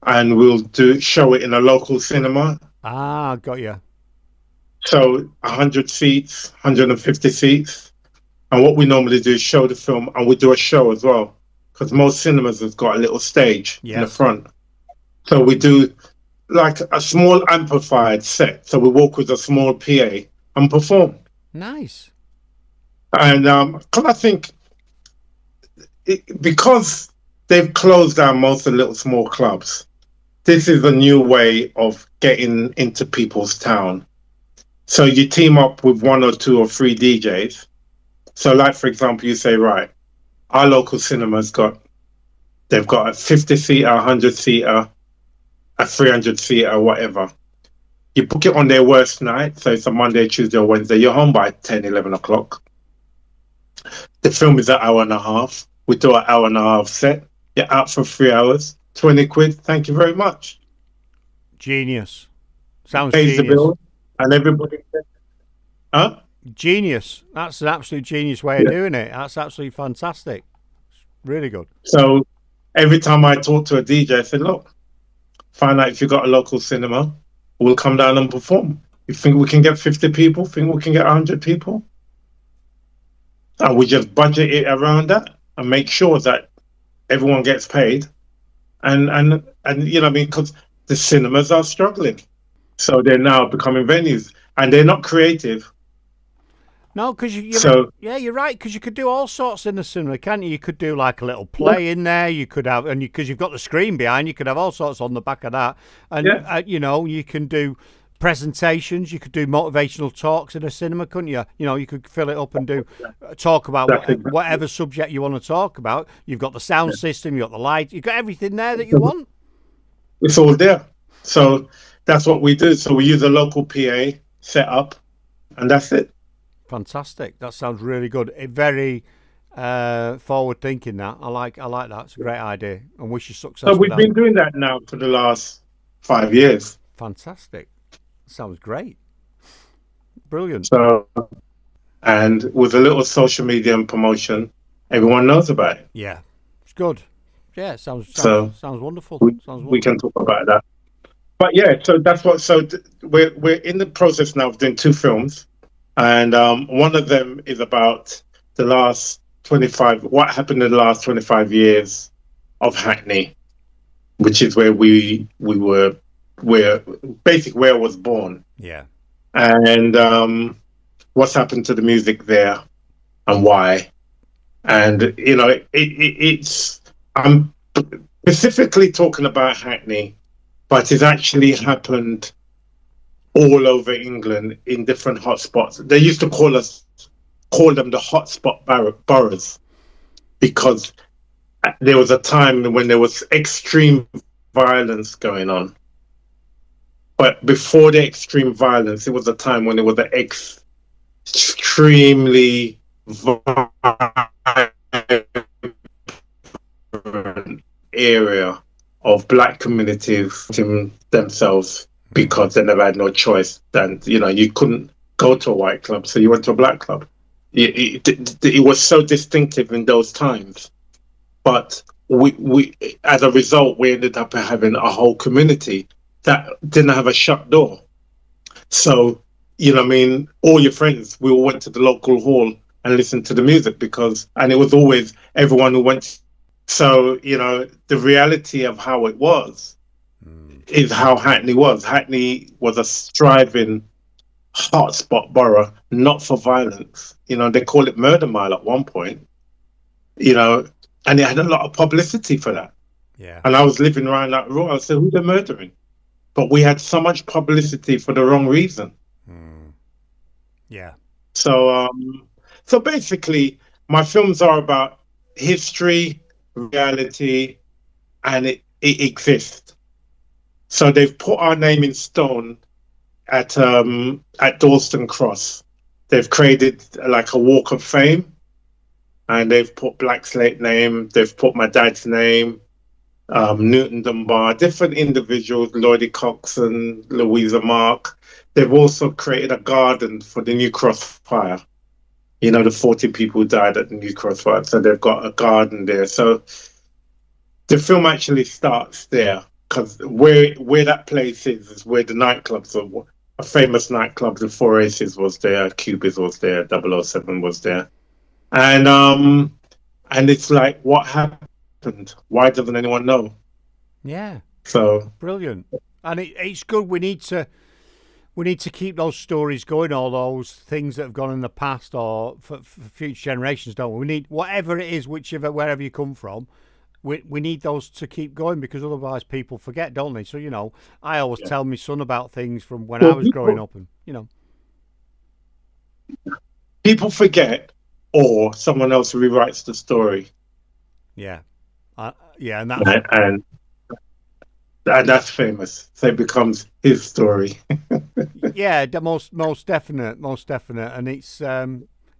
and we'll do show it in a local cinema. Ah, got you. So 100 seats, 150 seats. And what we normally do is show the film, and we do a show as well, because most cinemas have got a little stage in the Yes. front. So we do like a small amplified set. So we walk with a small PA and perform. Nice. And because I think because they've closed down most of the little small clubs, this is a new way of getting into people's town. So you team up with one or two or three DJs. So, like for example, you say, right, our local cinema's they've got a 50-seater, a 100-seater, a 300-seater, whatever. You book it on their worst night, so it's a Monday, Tuesday, or Wednesday. You're home by 10, 11 o'clock. The film is an hour and a half. We do an hour and a half set. You're out for 3 hours, 20 quid. Thank you very much. Genius. Sounds Pays the genius. bill, and everybody. Huh? Genius. That's an absolute genius way of doing it. That's absolutely fantastic. Really good. So every time I talk to a DJ, I said, look, find out if you've got a local cinema. We'll come down and perform. You think we can get 50 people? Think we can get 100 people? And we just budget it around that and make sure that everyone gets paid. And you know what I mean? Because the cinemas are struggling. So they're now becoming venues, and they're not creative. No, because So yeah, you're right. Because you could do all sorts in the cinema, can't you? You could do like a little play in there. You could have, and because you've got the screen behind, you could have all sorts on the back of that. And yeah, you know, you can do presentations. You could do motivational talks in a cinema, couldn't you? You know, you could fill it up and do talk about that's exactly. whatever subject you want to talk about. You've got the sound system, you've got the light, you've got everything there that you want. It's all there. So that's what we do. So we use a local PA set up, and that's it. Fantastic. That sounds really good. Very forward thinking. That I like that. It's a great idea, and wish you success So with we've that. been doing that now for the last 5 years. Fantastic. Sounds great. Brilliant. So, and with a little social media and promotion, everyone knows about it. Yeah, it's good. Yeah, So sounds wonderful. we, Sounds we wonderful. can talk about that. But yeah, so that's what. So we're in the process now of doing two films, and one of them is about the last 25. What happened in the last 25 years of Hackney, which is where where basically where I was born, Yeah. and what's happened to the music there and why. And you know, it's I'm specifically talking about Hackney, but it's actually happened all over England in different hotspots. They used to call them the hotspot boroughs, because there was a time when there was extreme violence going on. But before the extreme violence, it was a time when it was an extremely violent area of black communities themselves, because they never had no choice. And you know, you couldn't go to a white club, so you went to a black club. It was so distinctive in those times. But we as a result, we ended up having a whole community that didn't have a shut door. So, you know what I mean, all your friends, we all went to the local hall and listened to the music, and it was always everyone who went. So, you know, the reality of how it was is how Hackney was. Hackney was a striving hotspot borough, not for violence. You know, they call it Murder Mile at one point, you know, and it had a lot of publicity for that. Yeah. And I was living around that road. I said, who they're murdering? But we had so much publicity for the wrong reason. Yeah. So, so basically, my films are about history, reality, and it exists. So they've put our name in stone at Dalston Cross. They've created like a walk of fame, and they've put Black Slate name. They've put my dad's name. Newton Dunbar, different individuals, Lloydie Coxon, Louisa Mark. They've also created a garden for the New Cross fire. You know, the 40 people who died at the New Cross fire. So they've got a garden there. So the film actually starts there because where that place is where the nightclubs are. A famous nightclub, the Four Aces was there, Cubis was there, 007 was there. And it's like, what happened? Why doesn't anyone know? Yeah, So brilliant. And it's good. We need to keep those stories going, all those things that have gone in the past, or for future generations. Don't we? We need whatever it is, wherever you come from. We need those to keep going, because otherwise people forget, don't they? So I always tell my son about things from when I well, was growing up, and people forget, or someone else rewrites the story. yeah, yeah, and that's famous. So it becomes his story. yeah, the most definite, and it's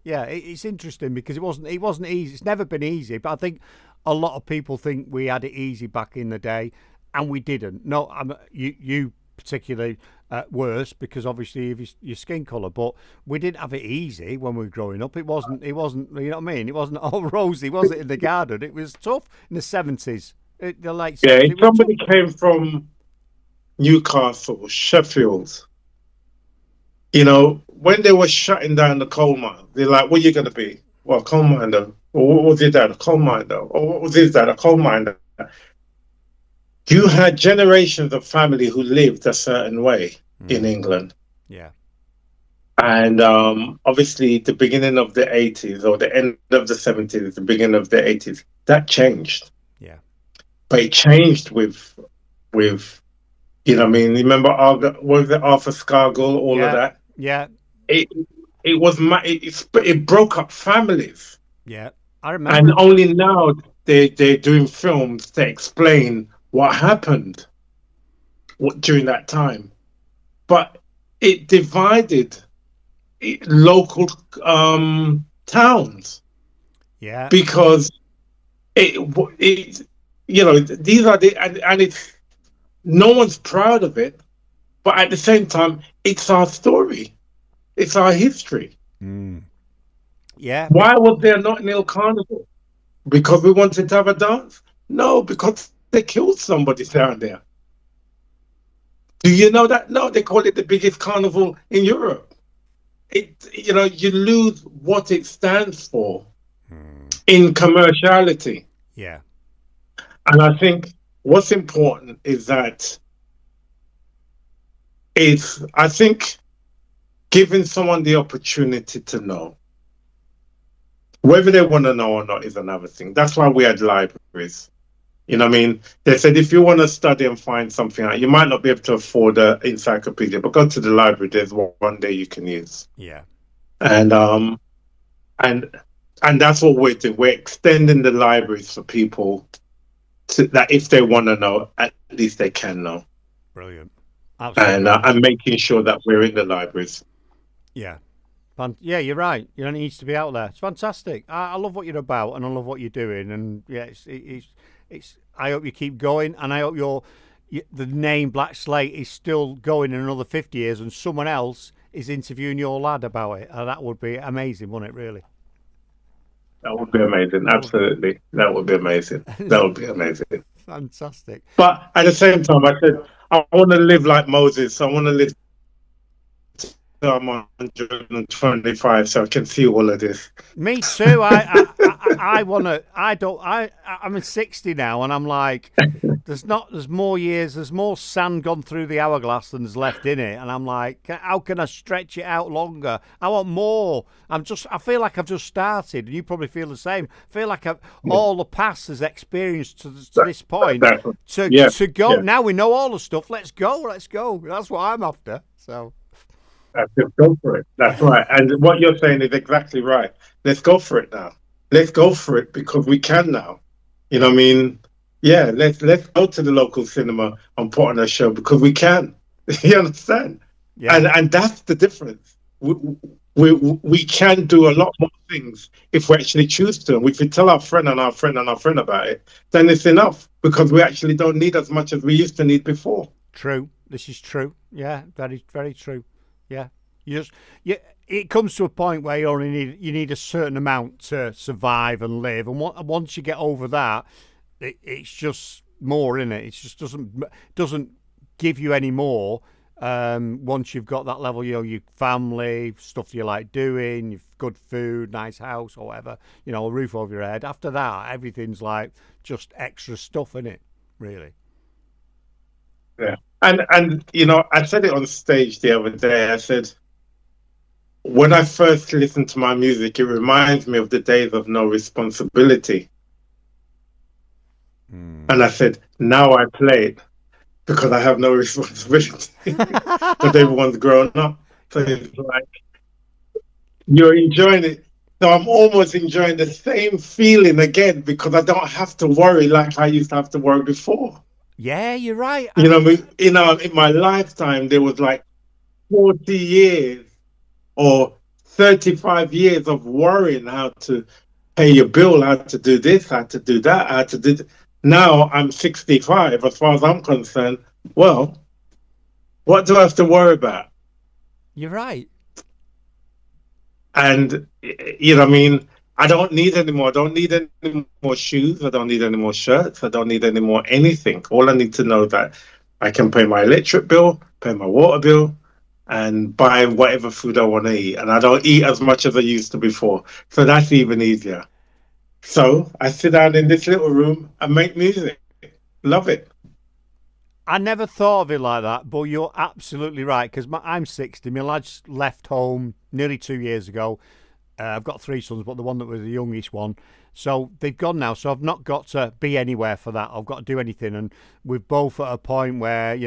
it's interesting because it wasn't easy. It's never been easy, but I think a lot of people think we had it easy back in the day, and we didn't. No, you particularly worse, because obviously of your skin color, but we didn't have it easy when we were growing up. It wasn't. You know what I mean? It wasn't all rosy, was it, in the garden? It was tough in the 70s, the late 70s. Yeah, It if was somebody tough. came from Newcastle, Sheffield, you know, when they were shutting down the coal mine, they're like, what are you going to be? Well, coal miner. Or what was your dad? A coal miner. Or what was his dad? A coal miner. You had generations of family who lived a certain way in England. Yeah, And obviously, the beginning of the 80s or the end of the 70s, the beginning of the 80s, that changed. yeah, But it changed with you know what I mean? Remember what was it, Arthur Scargill, all of yeah, that? yeah, It it broke up families. yeah. I remember And it. only now they're doing films to explain what happened during that time. But it divided local towns Yeah, because it these are and it's no one's proud of it, but at the same time it's our story, it's our history. yeah. Why was there not an ill carnival? Because we wanted to have a dance? No, because they killed somebody down there. Do you know that? No, they call it the biggest carnival in Europe. You lose what it stands for in commerciality. Yeah, And I think what's important is that I think giving someone the opportunity to know, whether they want to know or not is another thing. That's why we had libraries. You know what I mean? They said if you want to study and find something out, you might not be able to afford an encyclopedia, but go to the library. There's one day you can use. yeah, And and that's what we're doing. We're extending the libraries for people that if they want to know, at least they can know. brilliant. And Absolutely. I'm making sure that we're in the libraries. Yeah. Yeah, you're right. It needs to be out there. It's fantastic. I love what you're about, and I love what you're doing. And yeah, it's. I hope you keep going, and I hope the name Black Slate is still going in another 50 years, and someone else is interviewing your lad about it. That would be amazing, wouldn't it? Really. That would be amazing. Absolutely. That would be amazing. That would be amazing. Fantastic. But at the same time, I said, I want to live like Moses. I want to live till I'm 125 so I can see all of this. Me too. I want to. I don't. I'm 60 now, and I'm like, there's more years, there's more sand gone through the hourglass than there's left in it, and I'm like, how can I stretch it out longer? I want more. I feel like I've just started, and you probably feel the same. I feel like all the past has experienced to this point. To go yeah. now, we know all the stuff. Let's go. That's what I'm after. So. Just go for it. That's right. And what you're saying is exactly right. Let's go for it now. Let's go for it because we can now. You know what I mean? Yeah, let's go to the local cinema and put on a show because we can. You understand? Yeah. And that's the difference. we can do a lot more things if we actually choose to. And if we tell our friend and our friend and our friend about it, then it's enough because we actually don't need as much as we used to need before. True. This is true. Yeah, very, very true. Yeah. You just you, it comes to a point where you need a certain amount to survive and live, and once you get over that, it's just more in it. It just doesn't give you any more. Once you've got that level, your family, stuff you like doing, you've good food, nice house, or whatever, a roof over your head. After that, everything's like just extra stuff in it, really. Yeah. And I said it on stage the other day. I said, when I first listened to my music, it reminds me of the days of no responsibility. And I said, now I play it because I have no responsibility. But everyone's grown up. So it's like you're enjoying it. So I'm almost enjoying the same feeling again because I don't have to worry like I used to have to worry before. Yeah, you're right. In my lifetime, there was like 40 years or 35 years of worrying how to pay your bill, how to do this, how to do that, how to do. Now I'm 65. As far as I'm concerned, well, what do I have to worry about? You're right. And I mean, I don't need any more. I don't need any more shoes. I don't need any more shirts. I don't need any more anything. All I need to know is that I can pay my electric bill, pay my water bill, and buy whatever food I want to eat. And I don't eat as much as I used to before. So that's even easier. So I sit down in this little room and make music. Love it. I never thought of it like that, but you're absolutely right. Because I'm 60. My lad's left home nearly 2 years ago. I've got three sons, but the one that was the youngest one. So they've gone now. So I've not got to be anywhere for that. I've got to do anything. And we're both at a point where,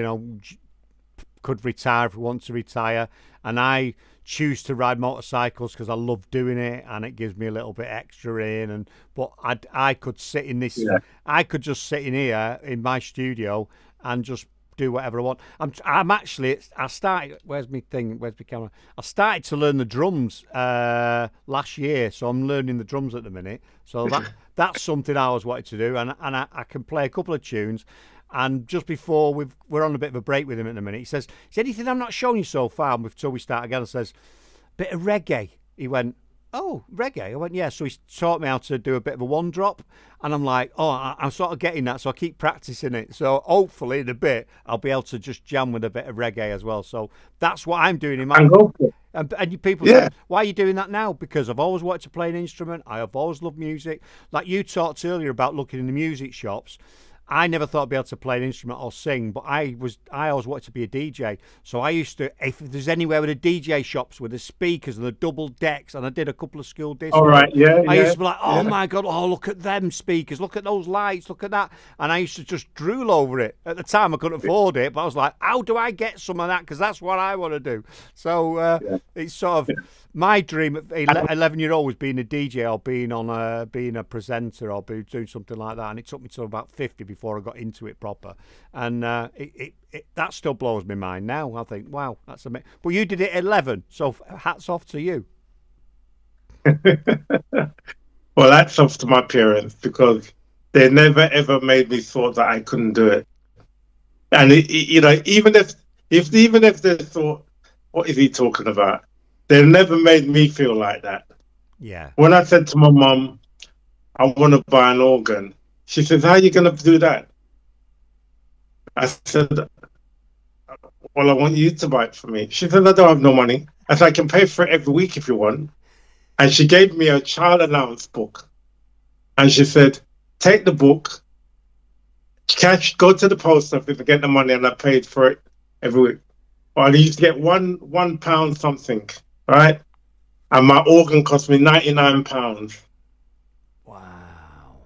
could retire if we want to retire. And I choose to ride motorcycles because I love doing it and it gives me a little bit extra in. But I could sit in this. Yeah. I could just sit in here in my studio and just do whatever I want. I'm actually. I started. Where's my thing? Where's my camera? I started to learn the drums last year, so I'm learning the drums at the minute. So that's something I always wanted to do, and I can play a couple of tunes. And just before we're on a bit of a break with him at the minute, he says, "Is there anything I'm not showing you so far?" Until we start again, I says, "Bit of reggae." He went, "Oh, reggae." I went, "Yeah." So he taught me how to do a bit of a one drop, and I'm like, "Oh, I'm sort of getting that." So I keep practicing it. So hopefully in a bit I'll be able to just jam with a bit of reggae as well. So that's what I'm doing in my. And you people say, "Why are you doing that now?" Because I've always wanted to play an instrument. I have always loved music. Like you talked earlier about looking in the music shops. I never thought I'd be able to play an instrument or sing, but I always wanted to be a DJ. So I used to, if there's anywhere with the DJ shops with the speakers and the double decks, and I did a couple of school discos. All right, yeah. I used to be like, oh my God, look at them speakers, look at those lights, look at that. And I used to just drool over it. At the time I couldn't afford it, but I was like, how do I get some of that? Because that's what I want to do. So it's sort of my dream at 11-year-old was being a DJ or being a presenter or doing something like that. And it took me till about 50 before I got into it proper. And that still blows my mind now. I think, wow, that's amazing. But you did it at 11, so hats off to you. Well, hats off to my parents because they never ever made me thought that I couldn't do it. And even if they thought, what is he talking about? They never made me feel like that. Yeah. When I said to my mum, I want to buy an organ, she says, how are you going to do that? I said, well, I want you to buy it for me. She said, I don't have no money. I said, I can pay for it every week if you want. And she gave me a child allowance book. And she said, take the book, cash, go to the post office and get the money. And I paid for it every week. Well, I used to get £1 something, right? And my organ cost me £99. Wow.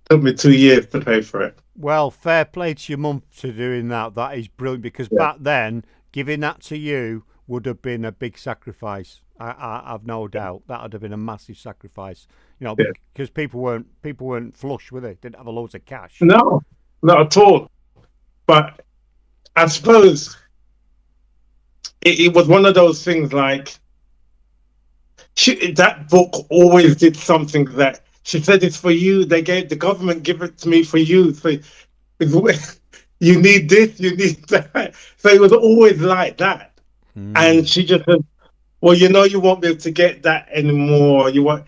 Took me 2 years to pay for it. Well, fair play to your mum for doing that. That is brilliant because back then, giving that to you would have been a big sacrifice. I've no doubt that would have been a massive sacrifice. Because people weren't flush, were they? Didn't have a loads of cash. No, not at all. But I suppose it was one of those things like that book always did something that she said it's for you. The government give it to me for you. So you need this, you need that. So it was always like that. And she just said, well, you won't be able to get that anymore. And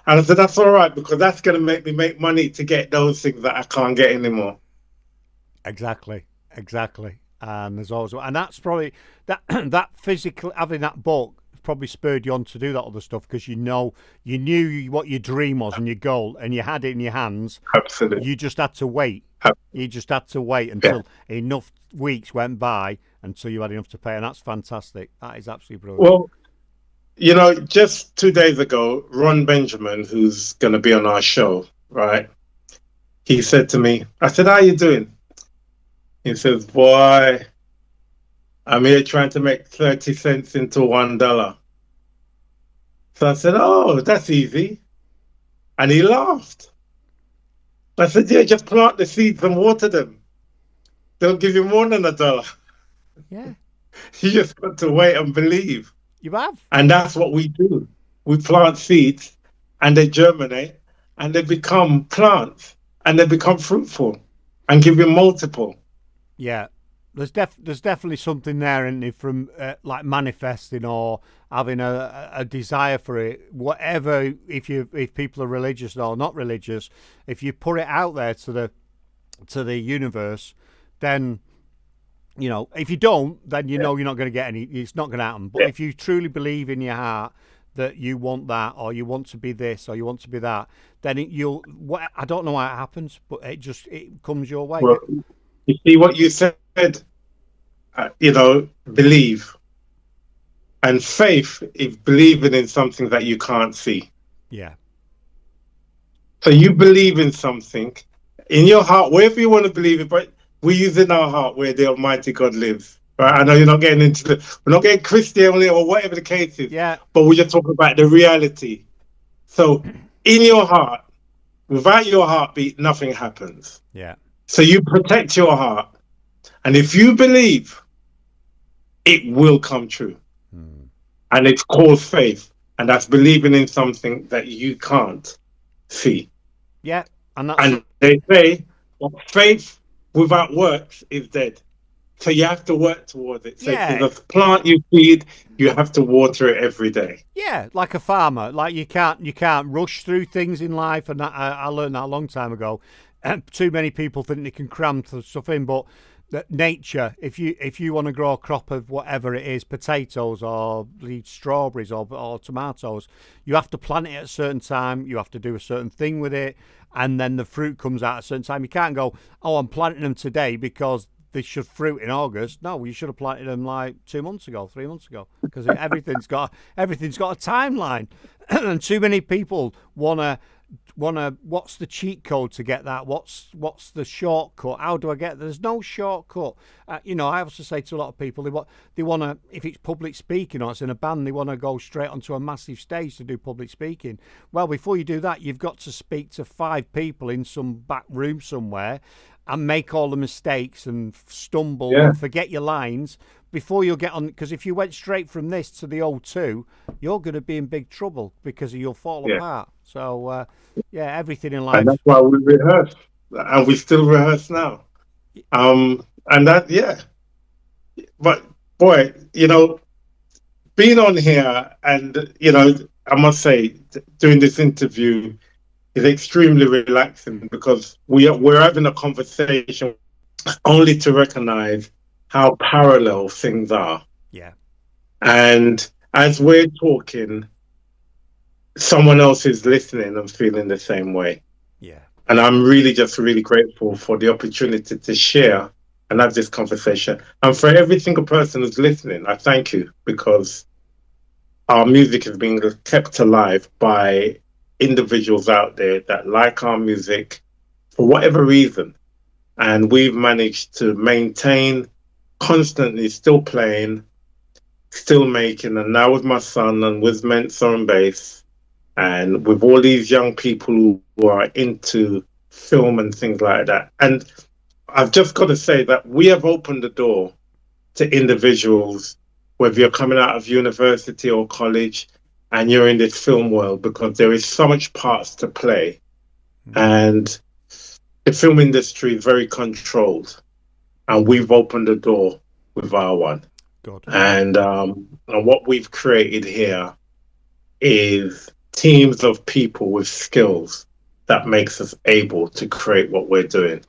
I said, that's all right, because that's going to make me make money to get those things that I can't get anymore. Exactly. And there's always, and that's probably that physical, having that book probably spurred you on to do that other stuff, because you knew what your dream was and your goal, and you had it in your hands. Absolutely. You just had to wait. You just had to wait until enough weeks went by until you had enough to pay, and that's fantastic. That is absolutely brilliant. Well, just 2 days ago, Ron Benjamin, who's going to be on our show, right? He said to me, I said, how you doing? He says, boy, I'm here trying to make 30 cents into $1. So I said, oh, that's easy. And he laughed. I said, yeah, just plant the seeds and water them. They'll give you more than $1. Yeah. You just got to wait and believe. You have. And that's what we do. We plant seeds and they germinate and they become plants and they become fruitful and give you multiple. Yeah. There's definitely something there, isn't there, from like manifesting or having a desire for it. Whatever, if people are religious or not religious, if you put it out there to the universe, then if you don't, then you're not going to get any. It's not going to happen. But if you truly believe in your heart that you want that, or you want to be this, or you want to be that, then I don't know how it happens, but it comes your way. Well, you see what you said, believe. And faith is believing in something that you can't see. Yeah. So you believe in something in your heart, wherever you want to believe it, but we use in our heart where the Almighty God lives. Right? I know you're not getting we're not getting Christian or whatever the case is. Yeah. But we're just talking about the reality. So in your heart, without your heartbeat, nothing happens. Yeah. So you protect your heart. And if you believe, it will come true. And it's called faith. And that's believing in something that you can't see. Yeah. And they say, well, faith without works is dead. So you have to work towards it. So if there's a plant you feed, you have to water it every day. Yeah, like a farmer. Like you can't rush through things in life, and I learned that a long time ago. Too many people think they can cram stuff in, but nature, if you want to grow a crop of whatever it is, potatoes or strawberries or tomatoes, you have to plant it at a certain time. You have to do a certain thing with it, and then the fruit comes out at a certain time. You can't go, oh, I'm planting them today because they should fruit in August. No, you should have planted them like 2 months ago, 3 months ago, because everything's got a timeline. And too many people wanna what's the cheat code to get that? What's the shortcut? How do I get there? There's no shortcut. I also say to a lot of people, they want to, if it's public speaking or it's in a band, they want to go straight onto a massive stage to do public speaking. Well, before you do that, you've got to speak to 5 people in some back room somewhere and make all the mistakes and stumble and forget your lines before you'll get on. Because if you went straight from this to the O2, you're going to be in big trouble because you'll fall apart. So, everything in life. And that's why we rehearse. And we still rehearse now. And that, But, boy, being on here and, I must say, doing this interview is extremely relaxing because we're having a conversation only to recognize how parallel things are. Yeah. And as we're talking, someone else is listening and feeling the same way. Yeah. And I'm really grateful for the opportunity to share and have this conversation. And for every single person who's listening, I thank you, because our music is being kept alive by individuals out there that like our music for whatever reason. And we've managed to maintain constantly still playing, still making, and now with my son and with Mensa on bass, and with all these young people who are into film and things like that. And I've just got to say that we have opened the door to individuals, whether you're coming out of university or college, and you're in this film world, because there is so much parts to play, and the film industry is very controlled, and we've opened the door with our one. Good. And what we've created here is teams of people with skills that makes us able to create what we're doing.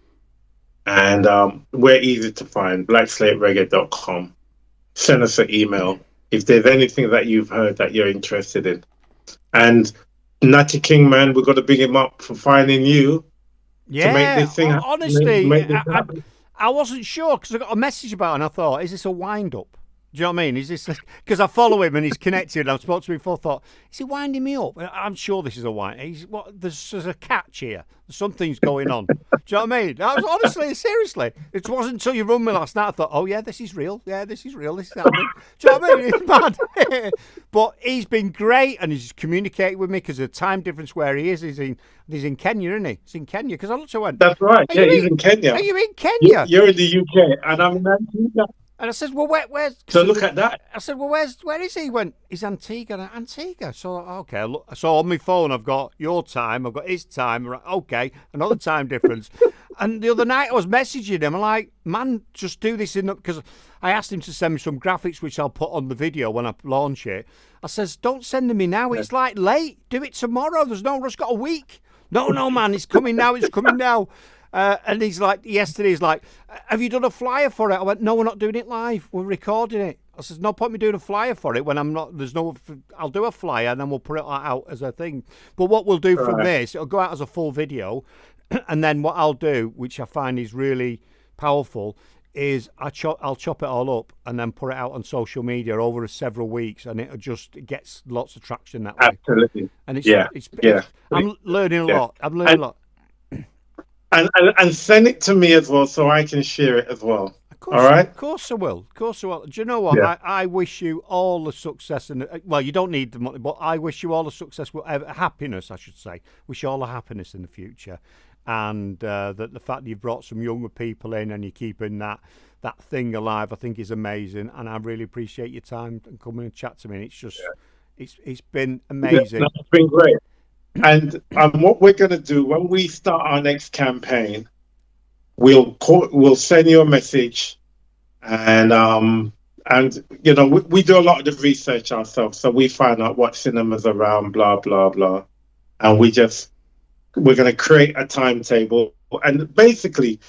And we're easy to find, blackslatereggae.com. Send us an email if there's anything that you've heard that you're interested in. And Natty King, man, we've got to big him up for finding you to make this thing happen. Honestly, I wasn't sure because I got a message about it and I thought, is this a wind-up? Do you know what I mean? Is this because I follow him and he's connected? And I've spoken to him before. Thought, is he winding me up? I'm sure this is a wind. There's a catch here. Something's going on. Do you know what I mean? I was honestly, seriously. It wasn't until you run me last night I thought, oh yeah, this is real. Yeah, this is real. This is happening. Do you know what I mean? It's mad. But he's been great and he's communicated with me because of the time difference where he is. He's in Kenya, isn't he? He's in Kenya because I looked at him. That's right. Yeah, he's in Kenya. Are you in Kenya? You're in the UK, and I'm in Antigua. And I said, well, where's... So look at that. I said, well, where is he? He went, he's Antigua. So, okay. So on my phone, I've got your time. I've got his time. Okay, another time difference. And the other night, I was messaging him. I'm like, man, just do this because I asked him to send me some graphics, which I'll put on the video when I launch it. I says, don't send them me now. It's like late. Do it tomorrow. There's no rush. Got a week. No, man, it's coming now. It's coming now. And he's like, yesterday, he's like, have you done a flyer for it? I went, no, we're not doing it live. We're recording it. I says, no point me doing a flyer for it when I'm not, I'll do a flyer and then we'll put it out as a thing. But what we'll do from this, it'll go out as a full video. And then what I'll do, which I find is really powerful, is I'll chop it all up and then put it out on social media over several weeks. And it gets lots of traction that way. Absolutely. And it's I'm learning a lot. I'm learning a lot. And send it to me as well so I can share it as well. Of course, all right? Of course I will. Of course I will. Do you know what? Yeah. I wish you all the success. Well, you don't need the money, but I wish you all the success, happiness, I should say. Wish you all the happiness in the future. And that the fact that you've brought some younger people in and you're keeping that thing alive, I think is amazing. And I really appreciate your time and coming and chat to me. And it's just, it's been amazing. Yeah, it's been great. And what we're going to do when we start our next campaign, we'll send you a message, and you know we do a lot of the research ourselves, so we find out what cinemas are around, blah blah blah, and we're going to create a timetable. And basically,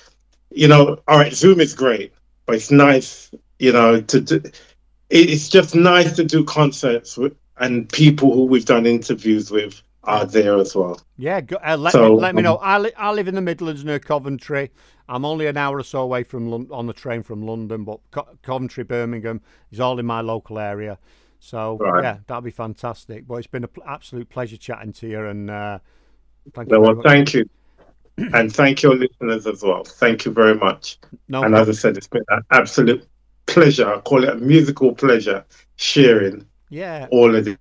you know, all right, Zoom is great, but it's nice, you know, to do. It's just nice to do concerts and people who we've done interviews with are there as well. Yeah, let me know. I live in the Midlands near Coventry. I'm only an hour or so away from on the train from London, but Coventry, Birmingham is all in my local area. So yeah, that'll be fantastic. But it's been an absolute pleasure chatting to you, and thank you. Well, thank you, and thank your listeners as well. Thank you very much. No and problem. As I said, it's been an absolute pleasure. I call it a musical pleasure sharing. Yeah, all of this.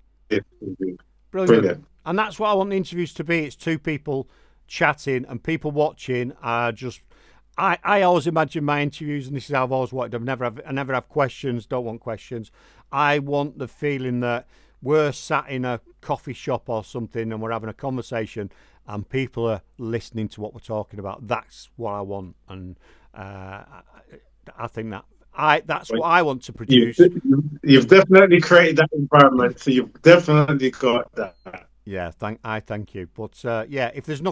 Brilliant. And that's what I want the interviews to be. It's two people chatting and people watching. I always imagine my interviews, and this is how I've always wanted. I never have questions. Don't want questions. I want the feeling that we're sat in a coffee shop or something, and we're having a conversation, and people are listening to what we're talking about. That's what I want, and I think that's what I want to produce. You've definitely created that environment, so you've definitely got that. Yeah, thank you. But yeah, if there's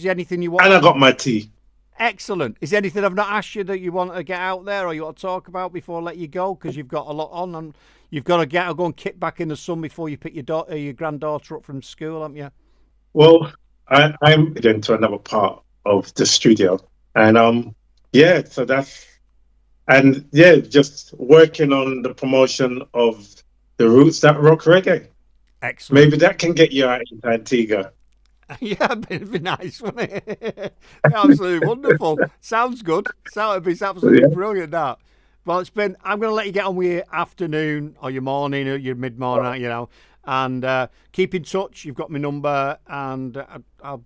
anything you want, and I got my tea. Excellent. Is there anything I've not asked you that you want to get out there, or you want to talk about before I let you go? Because you've got a lot on, and you've got to go and kick back in the sun before you pick your granddaughter up from school, haven't you? Well, I'm going to another part of the studio, and yeah, so that's. And yeah, just working on the promotion of the Roots That Rock Reggae. Excellent. Maybe that can get you out into Antigua. Yeah, it'd be nice, wouldn't it? Absolutely wonderful. Sounds good. It's absolutely brilliant, that. Well, I'm going to let you get on with your afternoon or your morning or your mid-morning, you know, and keep in touch. You've got my number, and I'd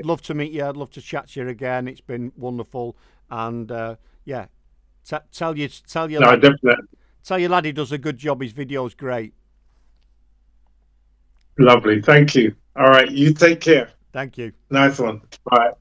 love to meet you. I'd love to chat to you again. It's been wonderful. And yeah. Tell your lad he does a good job. His video's great. Lovely. Thank you. All right. You take care. Thank you. Nice one. Bye.